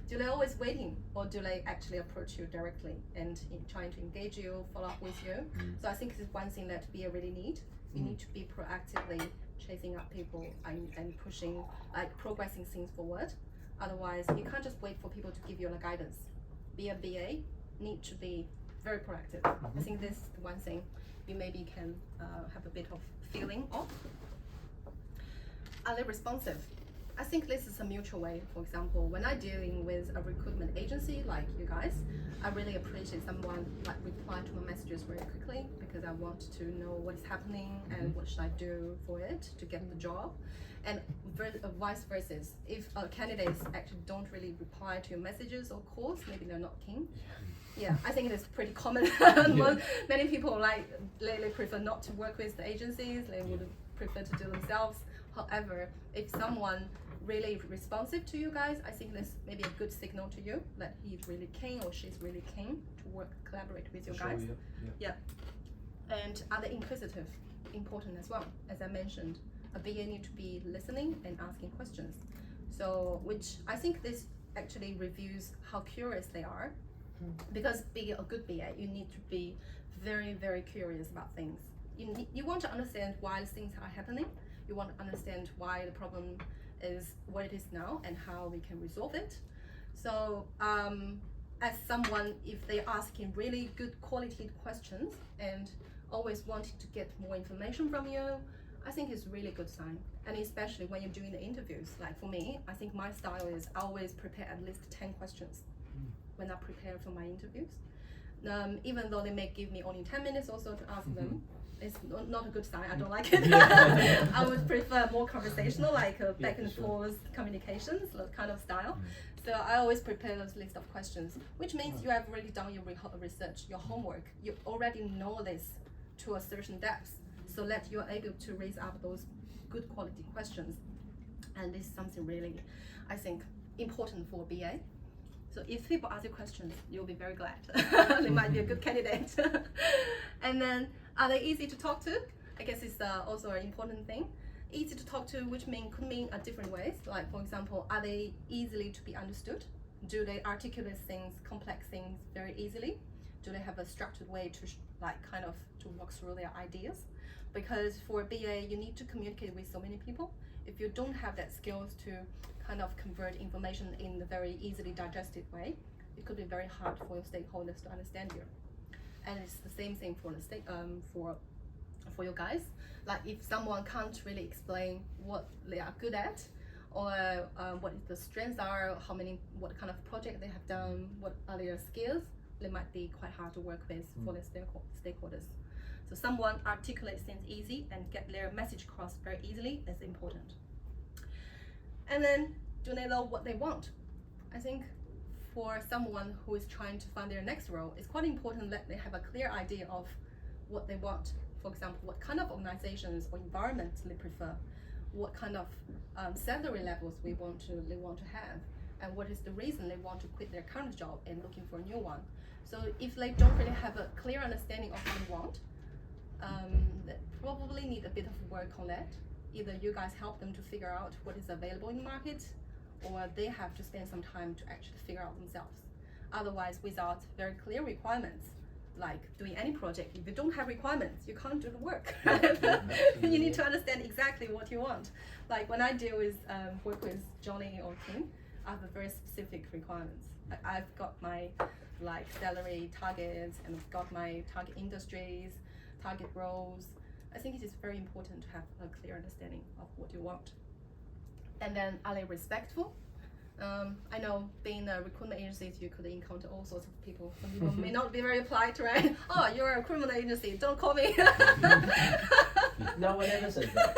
Do they always waiting, or do they actually approach you directly and trying to engage you, follow up with you? So I think this is one thing that BA really need. You need to be proactively chasing up people and pushing, like progressing things forward. Otherwise, you can't just wait for people to give you the guidance. Be a BA, need to be very proactive. I think this is one thing you maybe can have a bit of feeling of. Are they responsive? I think this is a mutual way. For example, when I'm dealing with a recruitment agency like you guys, I really appreciate someone like reply to my messages very quickly, because I want to know what is happening and what should I do for it to get the job. And vice versa, if candidates actually don't really reply to your messages or calls, maybe they're not keen. I think it's pretty common. Many people they prefer not to work with the agencies. They would prefer to do themselves. However, if someone really responsive to you guys, I think that's maybe a good signal to you that he's really keen or she's really keen to collaborate with you guys. And are they inquisitive? Important as well. As I mentioned, a BA need to be listening and asking questions. So, which I think this actually reviews how curious they are. Because being a good BA, you need to be very, very curious about things. You want to understand why things are happening. You want to understand why the problem is what it is now and how we can resolve it. So as someone, if they're asking really good quality questions and always wanting to get more information from you, I think it's a really good sign. And especially when you're doing the interviews, like for me, I think my style is I always prepare at least 10 questions when I prepare for my interviews. Even though they may give me only 10 minutes also to ask them, it's not a good sign. I don't like it. I would prefer more conversational, like back and forth communications, kind of style. So I always prepare those list of questions, which means you have already done your research, your homework. You already know this to a certain depth, so that you are able to raise up those good quality questions. And this is something really, I think, important for BA. So if people ask you questions, you'll be very glad. They might be a good candidate. And then, are they easy to talk to? I guess it's also an important thing. Easy to talk to, which could mean different ways. Like, for example, are they easily to be understood? Do they articulate things, complex things very easily? Do they have a structured way to to walk through their ideas? Because for a BA, you need to communicate with so many people. If you don't have that skills to kind of convert information in a very easily digested way, it could be very hard for your stakeholders to understand you. And it's the same thing for the for you guys. Like if someone can't really explain what they are good at, or what the strengths are, what kind of project they have done, what are their skills, they might be quite hard to work with for the stakeholders. So someone articulates things easy and get their message across very easily is important. And then, do they know what they want? I think for someone who is trying to find their next role, it's quite important that they have a clear idea of what they want. For example, what kind of organizations or environments they prefer, what kind of salary levels they want to have, and what is the reason they want to quit their current job and looking for a new one. So if they don't really have a clear understanding of what they want, they probably need a bit of work on that. Either you guys help them to figure out what is available in the market, or they have to spend some time to actually figure out themselves. Otherwise, without very clear requirements, like doing any project, if you don't have requirements, you can't do the work. You need to understand exactly what you want. Like when I deal with work with Johnny or Tim, I have a very specific requirements. I've got my like salary targets, and I've got my target industries, target roles. I think it is very important to have a clear understanding of what you want. And then are they respectful? I know being a recruitment agency, you could encounter all sorts of people. Some people may not be very polite, right? Oh, you're a recruitment agency, don't call me. No one ever says that.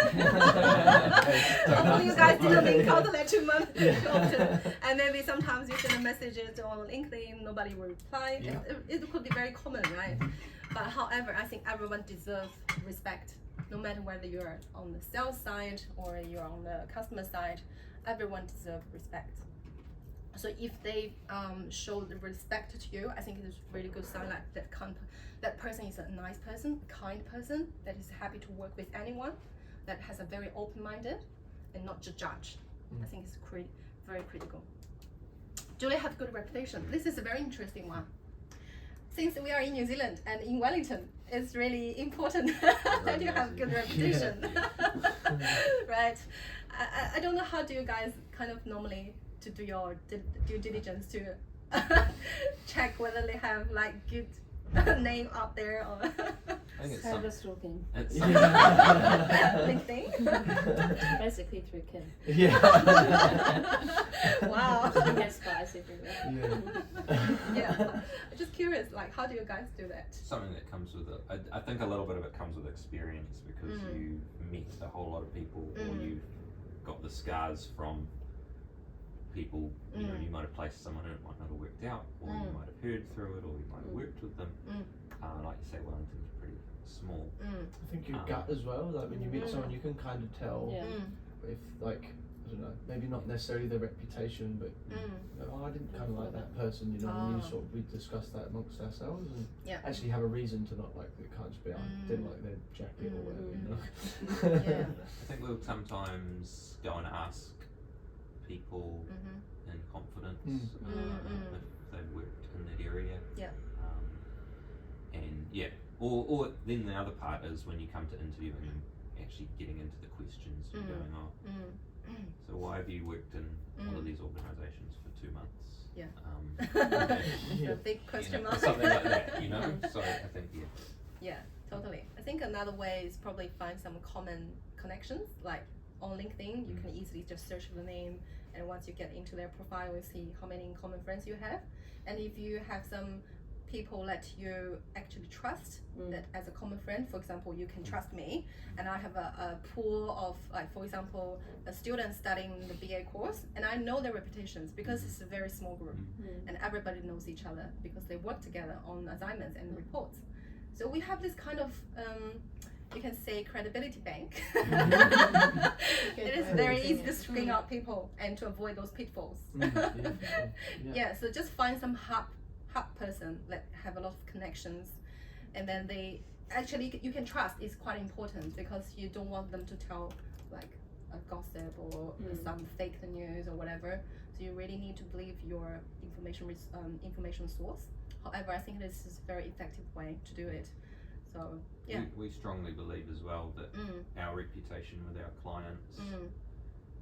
Hopefully you guys didn't encounter that too much often. And maybe sometimes you send messages on LinkedIn, nobody will reply. Yeah. It could be very common, right? But however, I think everyone deserves respect, no matter whether you're on the sales side or you're on the customer side. Everyone deserves respect. So if they show the respect to you, I think it is really good sign like that person is a nice person, a kind person that is happy to work with anyone, that has a very open-minded and not to judge. I think it's very critical. Do they have good reputation? This is a very interesting one. Since we are in New Zealand and in Wellington, it's really important that you have good reputation. Right? I don't know, how do you guys kind of normally to do your due diligence to check whether they have like good name out there or I think it's Cyber stalking. it's LinkedIn? Basically through Kim. Yeah. Wow. She has spies everywhere. Yeah. I'm just curious, like how do you guys do that? something that comes with it. I think a little bit of it comes with experience, because you meet a whole lot of people, or you've got the scars from people. You know, you might have placed someone and it might not have worked out, or you might have heard through it, or you might have worked with them. Like you say, Wellington's pretty small. I think your gut as well, like when you meet someone, you can kind of tell if, like, I don't know, maybe not necessarily their reputation, but oh, I didn't kind of like that person, you know, and you sort of, we discussed that amongst ourselves and actually have a reason to not like it. Can't just be, I didn't like their jacket or whatever, you know. I think we'll sometimes go and ask people in confidence if they've worked in that area. And or then the other part is when you come to interviewing and actually getting into the questions and going, so why have you worked in all of these organisations for 2 months? The big question mark. Something like that, you know. So I think Yeah, totally. I think another way is probably find some common connections. Like on LinkedIn, you can easily just search the name, and once you get into their profile, you see how many common friends you have. And if you have some people that you actually trust, that as a common friend, for example, you can trust me, and I have a pool of, like, for example, a student studying the BA course, and I know their reputations because it's a very small group, and everybody knows each other because they work together on assignments and reports. So we have this kind of you can say credibility bank. It is very easy to screen out people and to avoid those pitfalls. So just find some hub person that have a lot of connections, and then they actually you can trust is quite important, because you don't want them to tell like a gossip or some fake news or whatever. So you really need to believe your information source. However, I think this is a very effective way to do it. So we strongly believe as well that our reputation with our clients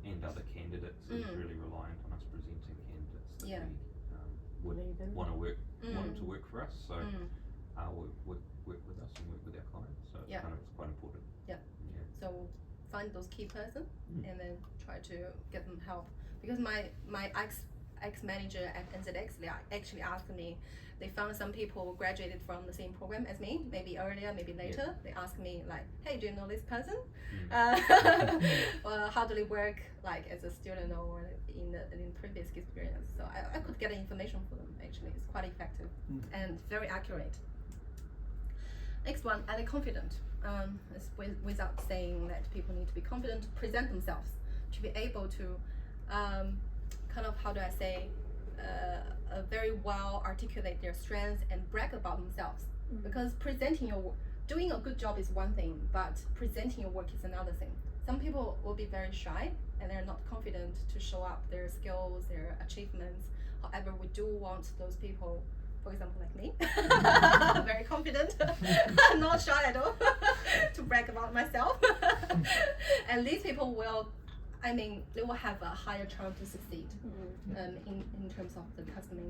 and other candidates is really reliant on us presenting candidates that we would want to work for us. So work with us and work with our clients. So it's quite important. So find those key person and then try to get them help, because my ex-manager at NZX, they actually asked me, they found some people graduated from the same program as me, maybe earlier, maybe later. They asked me like, hey, do you know this person? Well, how do they work like as a student or in previous experience? So I could get information for them actually. It's quite effective and very accurate. Next one, are they confident? It's without saying that people need to be confident to present themselves, to be able to kind of, how do I say, very well articulate their strengths and brag about themselves. Because presenting your work, doing a good job is one thing, but presenting your work is another thing. Some people will be very shy and they're not confident to show up their skills, their achievements. However, we do want those people, for example, like me, very confident, not shy at all, to brag about myself. And these people will, they will have a higher chance to succeed in terms of the customer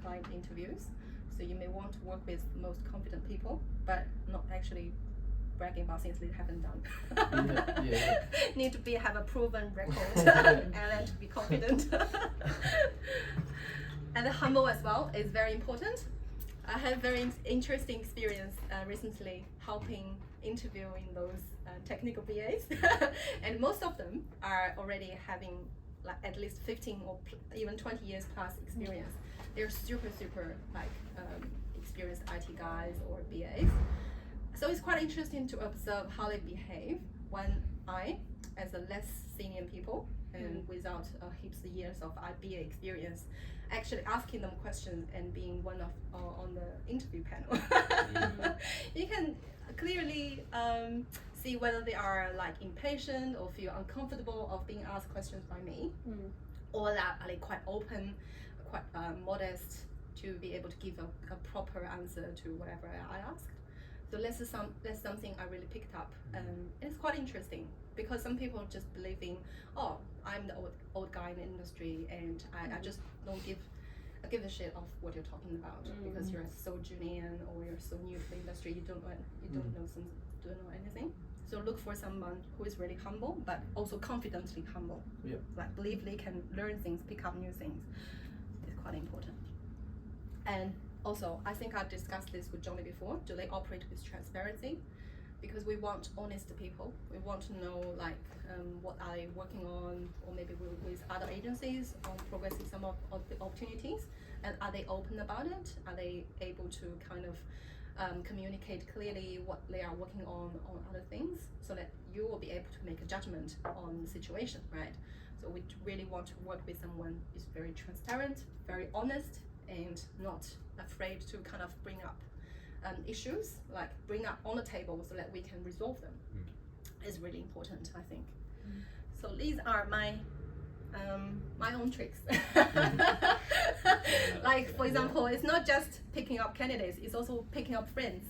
client interviews. So you may want to work with most confident people, but not actually bragging about things they haven't done. Need to have a proven record and then to be confident. And humble as well is very important. I had very interesting experience recently helping interviewing those technical BAs, and most of them are already having like at least 15 or even 20 years plus experience. They're super experienced IT guys or BAs. So it's quite interesting to observe how they behave when I, as a less senior people and without heaps of years of BA experience, actually asking them questions and being one of on the interview panel. You can clearly see whether they are like impatient or feel uncomfortable of being asked questions by me, or that are they quite open, quite modest to be able to give a proper answer to whatever I asked. So that's something I really picked up, and it's quite interesting because some people just believing, oh, I'm the old guy in the industry and I just don't give a shit of what you're talking about because you're so junior or you're so new to the industry, you don't know anything. So look for someone who is really humble, but also confidently humble. Like believe they can learn things, pick up new things. It's quite important. And also, I think I've discussed this with Johnny before. Do they operate with transparency? Because we want honest people. We want to know like what are they working on, or maybe with other agencies on progressing some of the opportunities, and are they open about it? Are they able to kind of communicate clearly what they are working on other things, so that you will be able to make a judgment on the situation, right? So we really want to work with someone who's very transparent, very honest, and not afraid to kind of bring up issues, like bring up on the table so that we can resolve them. Is really important, I think. So these are my own tricks. Like for example, it's not just picking up candidates, it's also picking up friends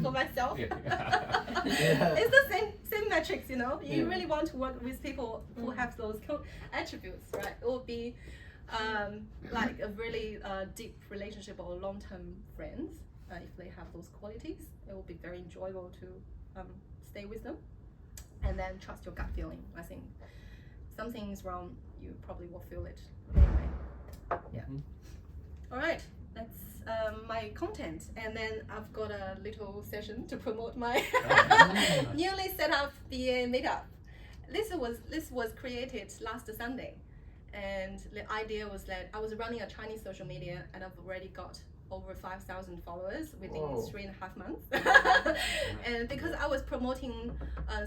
for myself. It's the same metrics, you know. You really want to work with people who have those attributes, right? It will be like a really deep relationship or long-term friends. If they have those qualities, it will be very enjoyable to stay with them. And then trust your gut feeling. I think something is wrong, you probably will feel it anyway. All right, that's my content. And then I've got a little session to promote my newly set up BA Meetup. This was created last Sunday. And the idea was that I was running a Chinese social media and I've already got over 5,000 followers within 3.5 months. And because I was promoting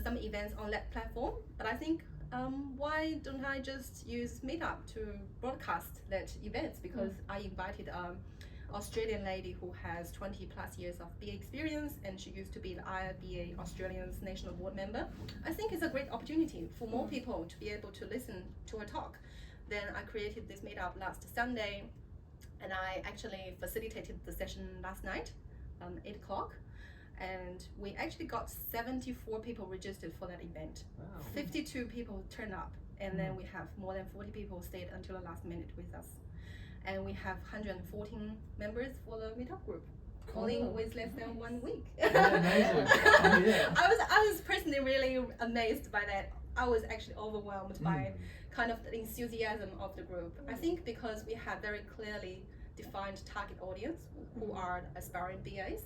some events on that platform, but I think why don't I just use Meetup to broadcast that events, because I invited Australian lady who has 20 plus years of BA experience, and she used to be the IRBA Australian's national board member. I think it's a great opportunity for more people to be able to listen to her talk. Then I created this meetup last Sunday, and I actually facilitated the session last night, 8 o'clock. And we actually got 74 people registered for that event. Wow. 52 people turned up, and then we have more than 40 people stayed until the last minute with us. And we have 114 members for the meetup group, only with less than 1 week. Amazing. I was personally really amazed by that I was actually overwhelmed by kind of the enthusiasm of the group. I think because we have very clearly defined target audience who are aspiring BAs,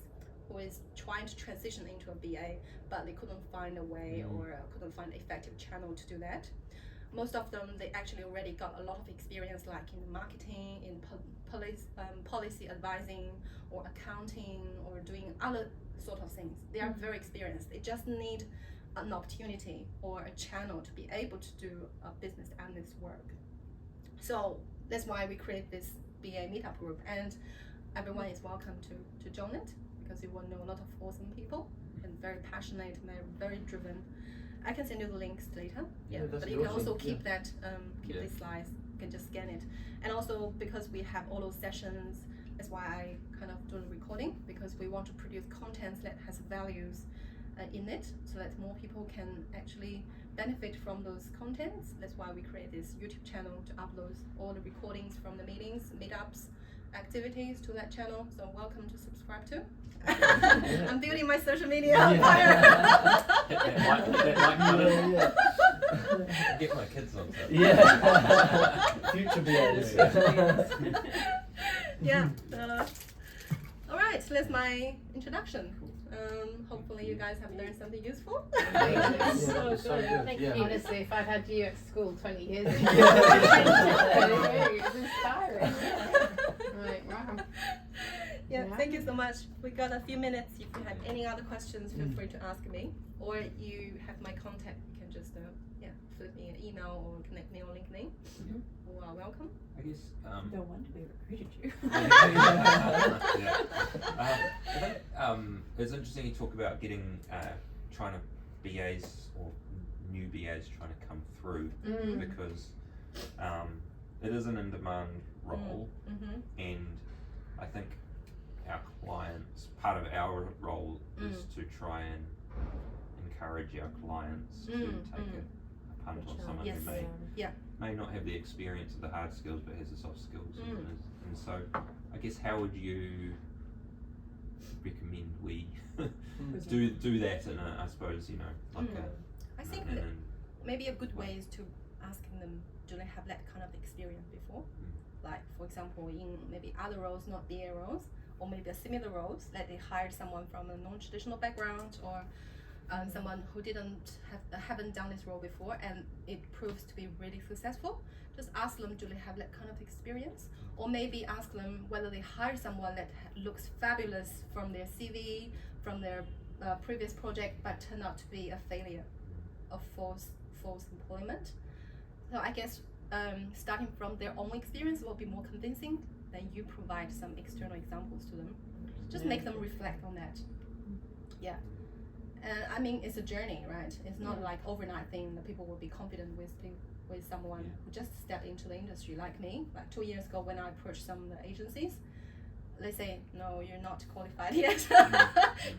who is trying to transition into a BA, but they couldn't find a way or couldn't find an effective channel to do that. Most of them, they actually already got a lot of experience, like in marketing, in policy advising, or accounting, or doing other sort of things. They are very experienced. They just need an opportunity or a channel to be able to do a business analyst work. So that's why we create this BA meetup group, and everyone is welcome to join it, because you will know a lot of awesome people and very passionate and very driven. I can send you the links later. But you can also keep that these slides. You can just scan it. And also because we have all those sessions, that's why I kind of do the recording, because we want to produce content that has values in it, so that more people can actually benefit from those contents. That's why we create this YouTube channel to upload all the recordings from the meetings, meetups, activities to that channel. So welcome to subscribe to. I'm building my social media empire. Get my kids on that. Yeah. Future BAs. Yeah. All right. So that's my introduction. Hopefully you guys have learned something useful. So good. Thank you. Honestly, if I'd had you at school 20 years ago, it's inspiring. Right, wow. Yeah, thank you so much. We got a few minutes. If you have any other questions, feel free to ask me, or you have my contact. You can just flip me an email or connect me on LinkedIn. You are welcome. I guess. Don't want to be recruited you. I think it's interesting you talk about getting trying to BAs or new BAs trying to come through, because it is an in-demand role, and I think our clients, part of our role is to try and encourage our clients to take a punt on someone who may not have the experience of the hard skills but has the soft skills, and so I guess how would you recommend we do that in a, I suppose, like I think maybe a good way is to asking them, do they have that kind of experience before? Like, for example, in maybe other roles, not BA roles, or maybe a similar roles, that they hired someone from a non-traditional background, or someone who haven't done this role before, and it proves to be really successful. Just ask them, do they have that kind of experience? Or maybe ask them whether they hired someone that looks fabulous from their CV, from their previous project, but turned out to be a failure of false employment. So I guess starting from their own experience will be more convincing than you provide some external examples to them. Just make them reflect on that. Yeah. I mean, it's a journey, right? It's not like overnight thing that people will be confident with someone who just stepped into the industry like me. Like 2 years ago when I approached some of the agencies, they say, no, you're not qualified yet.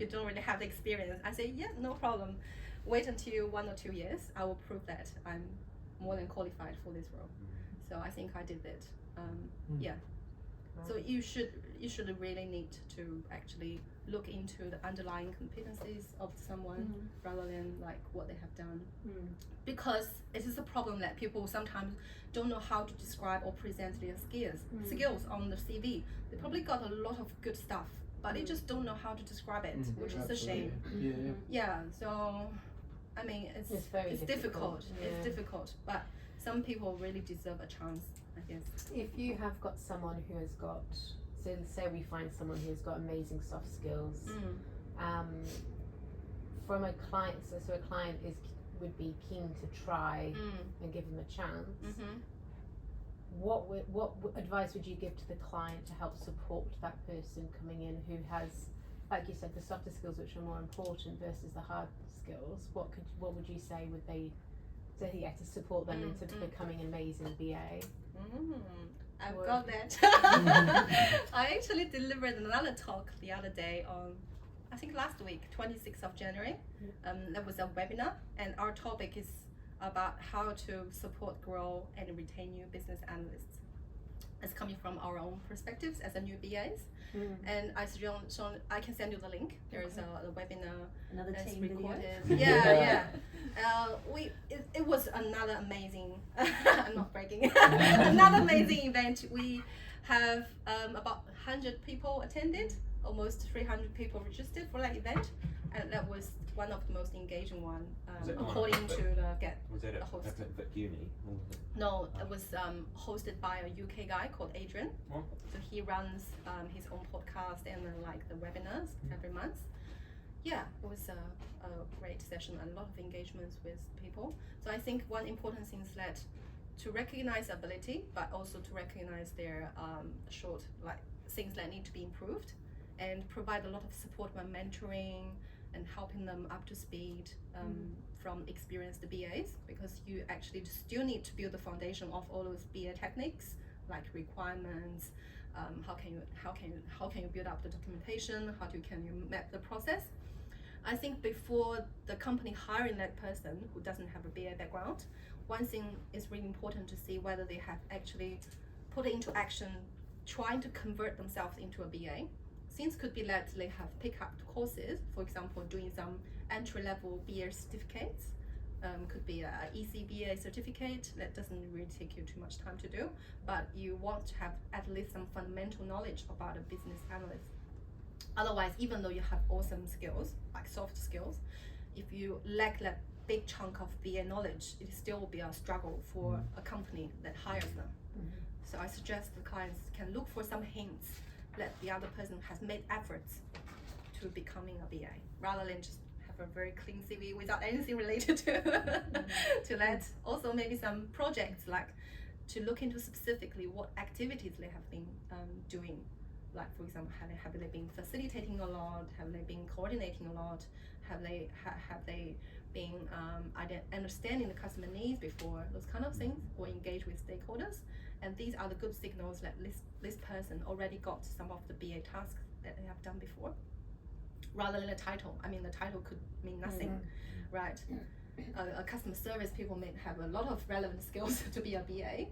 You don't really have the experience. I say, yeah, no problem. Wait until 1 or 2 years. I will prove that I'm more than qualified for this role. So I think I did that. Yeah. So you should really need to actually look into the underlying competencies of someone rather than like what they have done, because it is a problem that people sometimes don't know how to describe or present their skills on the CV. They probably got a lot of good stuff, but they just don't know how to describe it, which is a shame. Yeah. So I mean, it's difficult. It's difficult, but some people really deserve a chance, I guess. If you have got someone who has got, so say we find someone who has got amazing soft skills, from a client, so a client would be keen to try and give them a chance. What advice would you give to the client to help support that person coming in who has, like you said, the softer skills which are more important versus the hard skills? What would you say would they to support them into becoming an amazing BA? I've got that. I actually delivered another talk the other day on, I think last week, 26th of January. That was a webinar, and our topic is about how to support, grow, and retain new business analysts. It's coming from our own perspectives as a new BAs. And I can send you the link. There's a webinar Another that's team recorded. video. Yeah. It was another amazing. I'm not bragging. Another amazing event. We have about 100 people attended. Almost 300 people registered for that event, and that was one of the most engaging one, according to the Was that host. at Vic Uni? Or was it? No, it was hosted by a UK guy called Adrian. Oh. So he runs his own podcast and then like the webinars every month. Yeah, it was a great session and a lot of engagements with people. So I think one important thing is that to recognize ability, but also to recognize their things that need to be improved, and provide a lot of support by mentoring and helping them up to speed from experienced BAs, because you actually still need to build the foundation of all those BA techniques like requirements. How can you build up the documentation? Can you map the process? I think before the company hiring that person who doesn't have a BA background, one thing is really important to see whether they have actually put into action trying to convert themselves into a BA. Things could be that they have picked up courses, for example, doing some entry-level BA certificates. Could be a ECBA certificate that doesn't really take you too much time to do, but you want to have at least some fundamental knowledge about a business analyst. Otherwise, even though you have awesome skills, like soft skills, if you lack that big chunk of BA knowledge, it still will be a struggle for a company that hires them. So I suggest the clients can look for some hints that the other person has made efforts to becoming a BA, rather than just have a very clean CV without anything related to that. Also, maybe some projects, like to look into specifically what activities they have been doing. Like, for example, have they been facilitating a lot? Have they been coordinating a lot? Have they been understanding the customer needs before? Those kind of things, or engage with stakeholders. And these are the good signals that this person already got some of the BA tasks that they have done before, rather than a title. I mean, the title could mean nothing, right? A customer service people may have a lot of relevant skills to be a BA,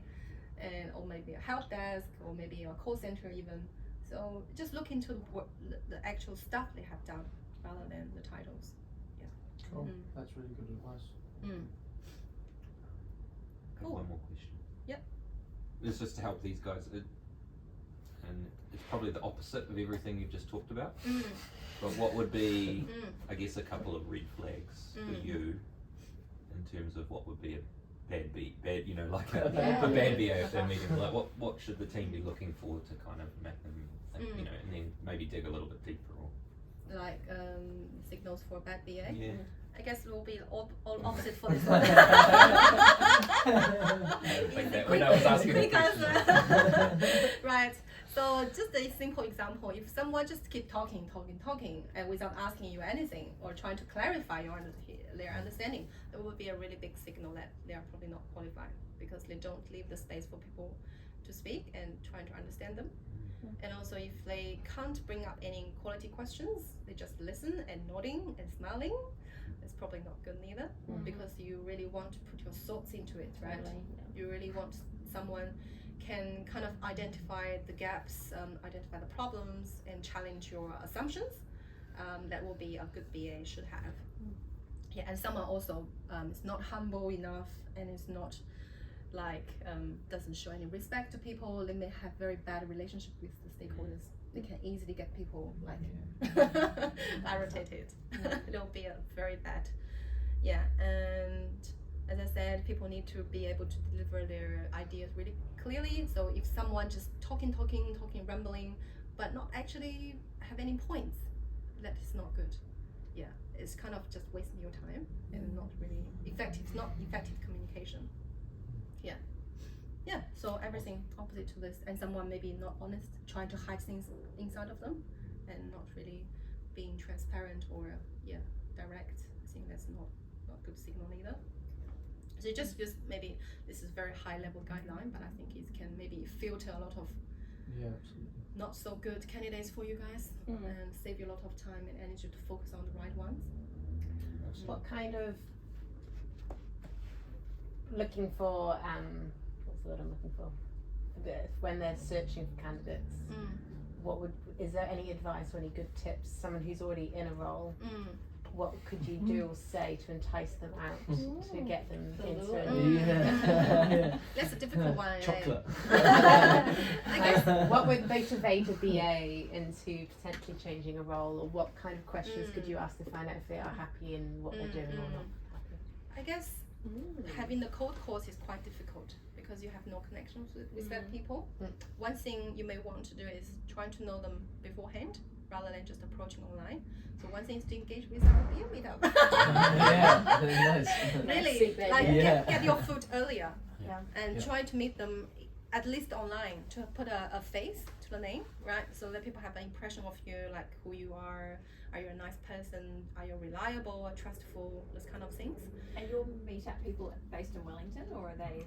or maybe a help desk, or maybe a call center even. So just look into the actual stuff they have done, rather than the titles. Yeah. Cool. That's really good advice. I have one more question. Yep. It's just to help these guys, and it's probably the opposite of everything you've just talked about. But what would be, I guess, a couple of red flags for you in terms of what would be a bad, like a bad BA if they're meeting? Like, what should the team be looking for to kind of make them, and then maybe dig a little bit deeper? Or Like signals for a bad BA. Yeah. I guess it will be all opposite for this one. When I was asking the Right. So just a simple example, if someone just keep talking and without asking you anything or trying to clarify their understanding, it would be a really big signal that they are probably not qualified, because they don't leave the space for people to speak and trying to understand them. And also, if they can't bring up any quality questions, they just listen and nodding and smiling, it's probably not good neither, because you really want to put your thoughts into it, right? You really want someone can kind of identify the gaps, identify the problems, and challenge your assumptions. That will be a good BA should have. Yeah, and someone also is not humble enough and is not doesn't show any respect to people. They may have very bad relationship with the stakeholders. They can easily get people irritated. It'll be a very bad. Yeah, and as I said, people need to be able to deliver their ideas really clearly. So if someone just talking, rambling, but not actually have any points, that is not good. Yeah, it's kind of just wasting your time and not really effective. It's not effective communication. Yeah, so everything opposite to this, and someone maybe not honest, trying to hide things inside of them, and not really being transparent or direct. I think that's not good signal either. So just maybe this is very high level guideline, but I think it can maybe filter a lot of not so good candidates for you guys, and save you a lot of time and energy to focus on the right ones. What kind of looking for what's the word I'm looking for? when they're searching for candidates, is there any advice or any good tips? Someone who's already in a role, what could you do or say to entice them out to get them into it? That's a difficult one. Chocolate. I guess. What would motivate a BA into potentially changing a role, or what kind of questions could you ask to find out if they are happy in what they're doing or not happy? I guess having the cold calls is quite difficult because you have no connections with that people. One thing you may want to do is trying to know them beforehand rather than just approaching online. So one thing is to engage with our Career Meetup. Yeah, very nice. Really, like get your foot earlier, Yeah. and try to meet them at least online to put a face to the name, right? So that people have an impression of you, like who you are you a nice person, are you reliable, trustful, those kind of things. And your meetup people based in Wellington, or are they?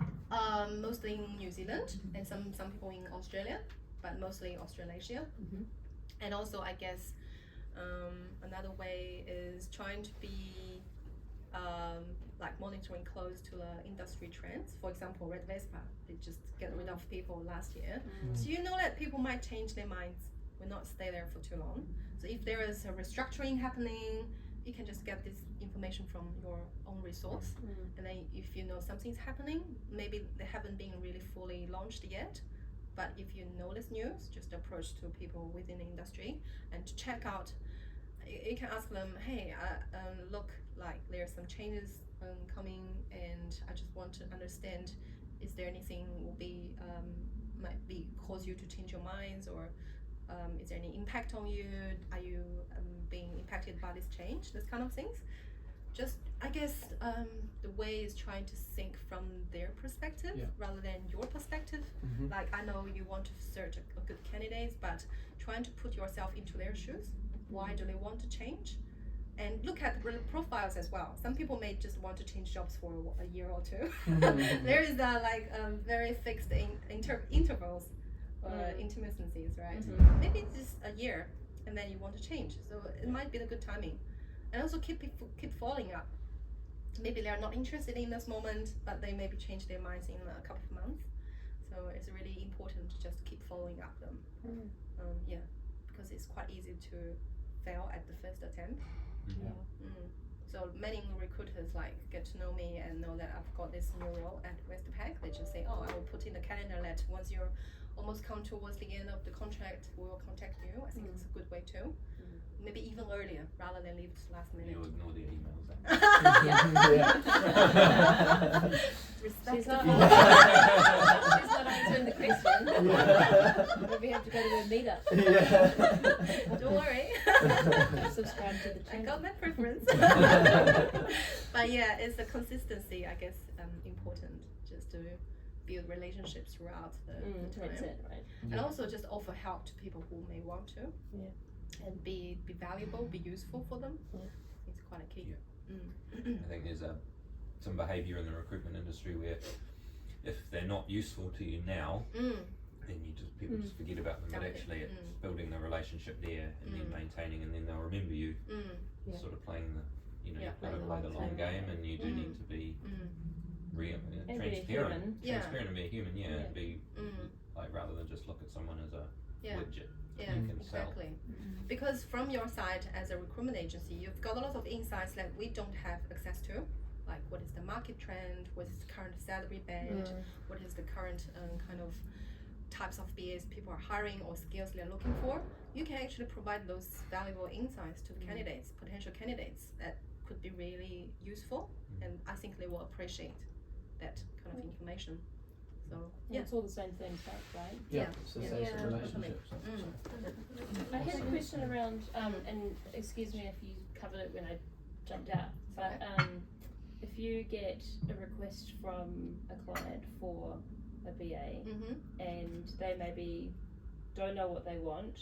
Mostly in New Zealand and some people in Australia, but mostly Australasia. And also, I guess another way is trying to be like monitoring close to the industry trends. For example, Red Vespa, they just get rid of people last year. So you know that people might change their minds, will not stay there for too long. So if there is a restructuring happening, you can just get this information from your own resource. And then if you know something's happening, maybe they haven't been really fully launched yet, but if you know this news, just approach to people within the industry and to check out. You can ask them, hey, look, like there's some changes coming, and I just want to understand, is there anything will be might be cause you to change your minds, or is there any impact on you? Are you being impacted by this change? Those kind of things. Just, I guess, the way is trying to think from their perspective rather than your perspective. Like, I know you want to search a good candidate, but trying to put yourself into their shoes. Why do they want to change? And look at the profiles as well. Some people may just want to change jobs for a year or two. There is very fixed intervals, intermittencies, right? Maybe it's just a year, and then you want to change. So it might be the good timing. And also keep following up. Maybe they are not interested in this moment, but they maybe change their minds in a couple of months. So it's really important to just keep following up them. Because it's quite easy to fail at the first attempt. So many recruiters like get to know me and know that I've got this new role at Westpac. They just say, oh, I will put in the calendar that once you're almost come towards the end of the contract, we will contact you. I think it's a good way too. Maybe even earlier rather than leave it to last minute. You'll ignore the emails then. She's not answering the question. Maybe we have to go to a meetup. Don't worry. Subscribe to the I channel. got my preference. But yeah, it's the consistency, I guess, important, just to build relationships throughout the time. That's it, right? And also just offer help to people who may want to. And be valuable, be useful for them. It's quite a key. I think there's some behaviour in the recruitment industry where if they're not useful to you now, then people just forget about them. But actually, it's building the relationship there and then maintaining, and then they'll remember you. Sort of playing the, you've got to play the long game, and you do need to be transparent and be a human, and be like, rather than just look at someone as a widget. Yeah, exactly. Because from your side as a recruitment agency, you've got a lot of insights that we don't have access to, like what is the market trend, what is the current salary band, what is the current kind of types of BAs people are hiring or skills they're looking for. You can actually provide those valuable insights to the candidates, potential candidates, that could be really useful, and I think they will appreciate that kind of information. So it's all the same thing stuff, right? It's the same sort of relationships. I had a question around, and excuse me if you covered it when I jumped out, but if you get a request from a client for a BA and they maybe don't know what they want,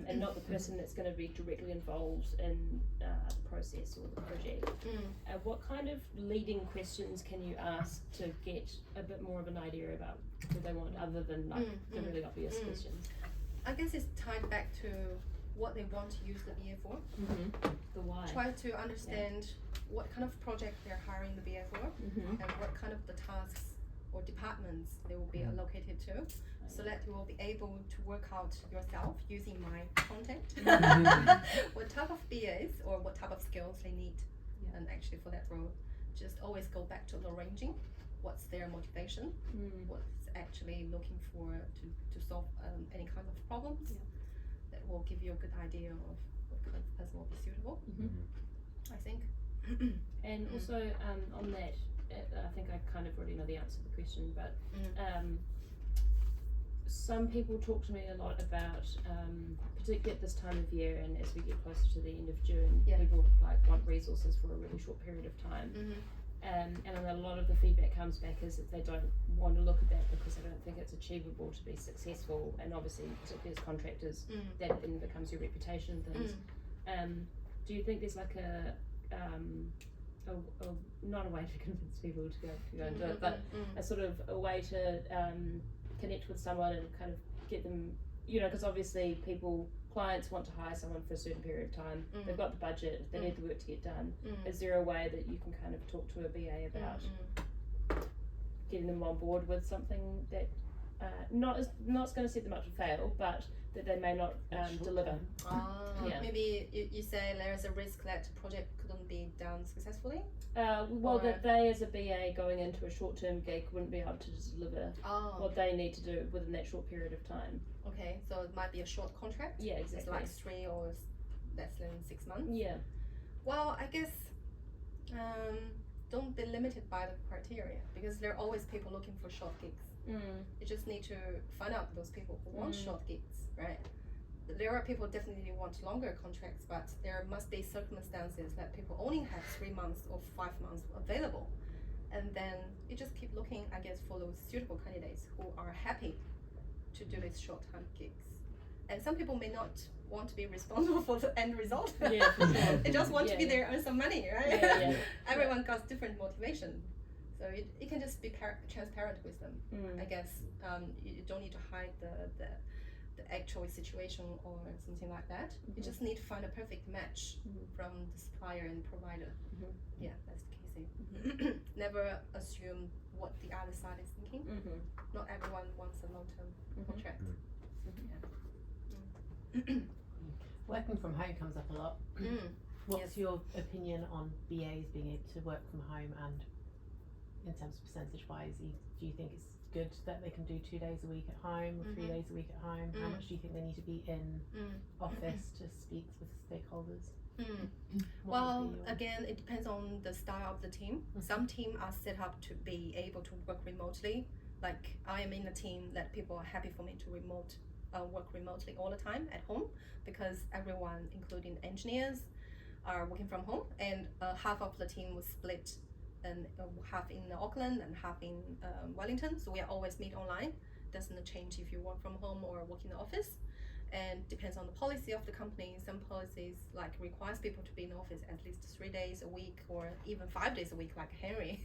and not the person that's going to be directly involved in the process or the project, what kind of leading questions can you ask to get a bit more of an idea about what they want, other than like the really obvious questions? I guess it's tied back to what they want to use the BA for. The why. Try to understand what kind of project they're hiring the BA for, and what kind of the tasks or departments they will be allocated to, so that you will be able to work out yourself using my content what type of BAs or what type of skills they need. And actually for that role, just always go back to the ranging. What's their motivation? What's actually looking for to solve any kind of problems? That will give you a good idea of what kind of person will be suitable. I think. And also on that, I think I kind of already know the answer to the question, but some people talk to me a lot about, particularly at this time of year and as we get closer to the end of June, people like want resources for a really short period of time. And a lot of the feedback comes back is that they don't want to look at that because they don't think it's achievable to be successful, and obviously particularly as contractors that then becomes your reputation and things. Do you think there's like a not a way to convince people to go and do it, but a sort of a way to connect with someone and kind of get them, because obviously clients want to hire someone for a certain period of time, they've got the budget, they need the work to get done. Is there a way that you can kind of talk to a BA about getting them on board with something that not going to set them up to fail, but that they may not deliver? Maybe you say there's a risk that the project couldn't be done successfully? That they as a BA going into a short-term gig wouldn't be able to deliver what they need to do within that short period of time. Okay, so it might be a short contract? Yeah, exactly. It's like 3 or less than 6 months? Yeah. Well, I guess don't be limited by the criteria, because there are always people looking for short gigs. You just need to find out those people who want short gigs, right? There are people definitely who want longer contracts, but there must be circumstances that people only have 3 months or 5 months available. And then you just keep looking, I guess, for those suitable candidates who are happy to do these short-term gigs. And some people may not want to be responsible for the end result. Yeah, for sure. They just want to be there, earn some money, right? Yeah. Everyone got different motivation. So you can just be transparent with them. I guess you don't need to hide the actual situation or something like that. You just need to find a perfect match from the supplier and provider. Yeah, that's the key thing. Never assume what the other side is thinking. Not everyone wants a long-term contract. Working from home comes up a lot. What's your opinion on BAs being able to work from home, and in terms of percentage-wise, do you think it's good that they can do 2 days a week at home or 3 days a week at home? How much do you think they need to be in office to speak with stakeholders? Well, again, it depends on the style of the team. Some teams are set up to be able to work remotely. Like I am in a team that people are happy for me to work remotely all the time at home, because everyone, including engineers, are working from home, and half of the team was split, and half in Auckland and half in Wellington, so we always meet online. Doesn't change if you work from home or work in the office, and depends on the policy of the company. Some policies like requires people to be in the office at least 3 days a week or even 5 days a week, like Henry.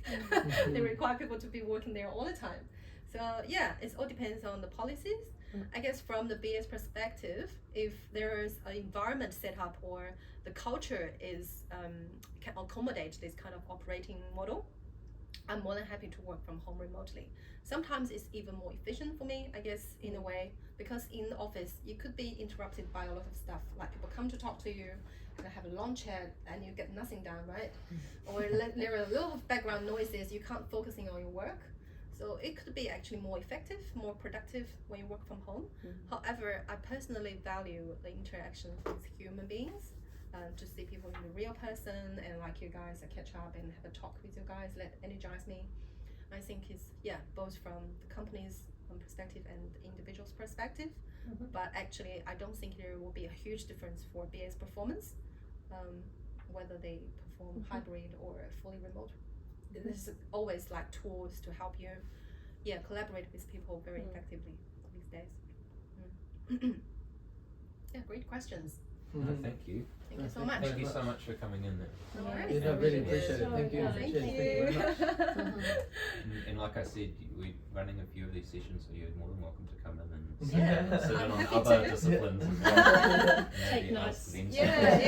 They require people to be working there all the time. So yeah, it all depends on the policies. I guess from the BA's perspective, if there is an environment set up or the culture is can accommodate this kind of operating model, I'm more than happy to work from home remotely. Sometimes it's even more efficient for me, I guess, in a way, because in the office you could be interrupted by a lot of stuff, like people come to talk to you and have a long chat and you get nothing done, right? Or there are a lot of background noises, you can't focusing on your work. So it could be actually more effective, more productive when you work from home. However, I personally value the interaction with human beings, to see people in the real person, and like you guys, I catch up and have a talk with you guys, that energize me. I think it's, both from the company's perspective and the individual's perspective. But actually, I don't think there will be a huge difference for BA's performance, whether they perform hybrid or fully remote. There's always like tools to help you collaborate with people very effectively these days. Great questions. Thank you. Thank you so much. Thank you so much for coming in there. No worries. I really appreciate it. Thank you. Thank Cheers. you. Thank you very much. And like I said, we're running a few of these sessions, so you're more than welcome to come in and Yeah, sit in I'm on happy other to. disciplines as well. And Take maybe notes. ask them. Yeah.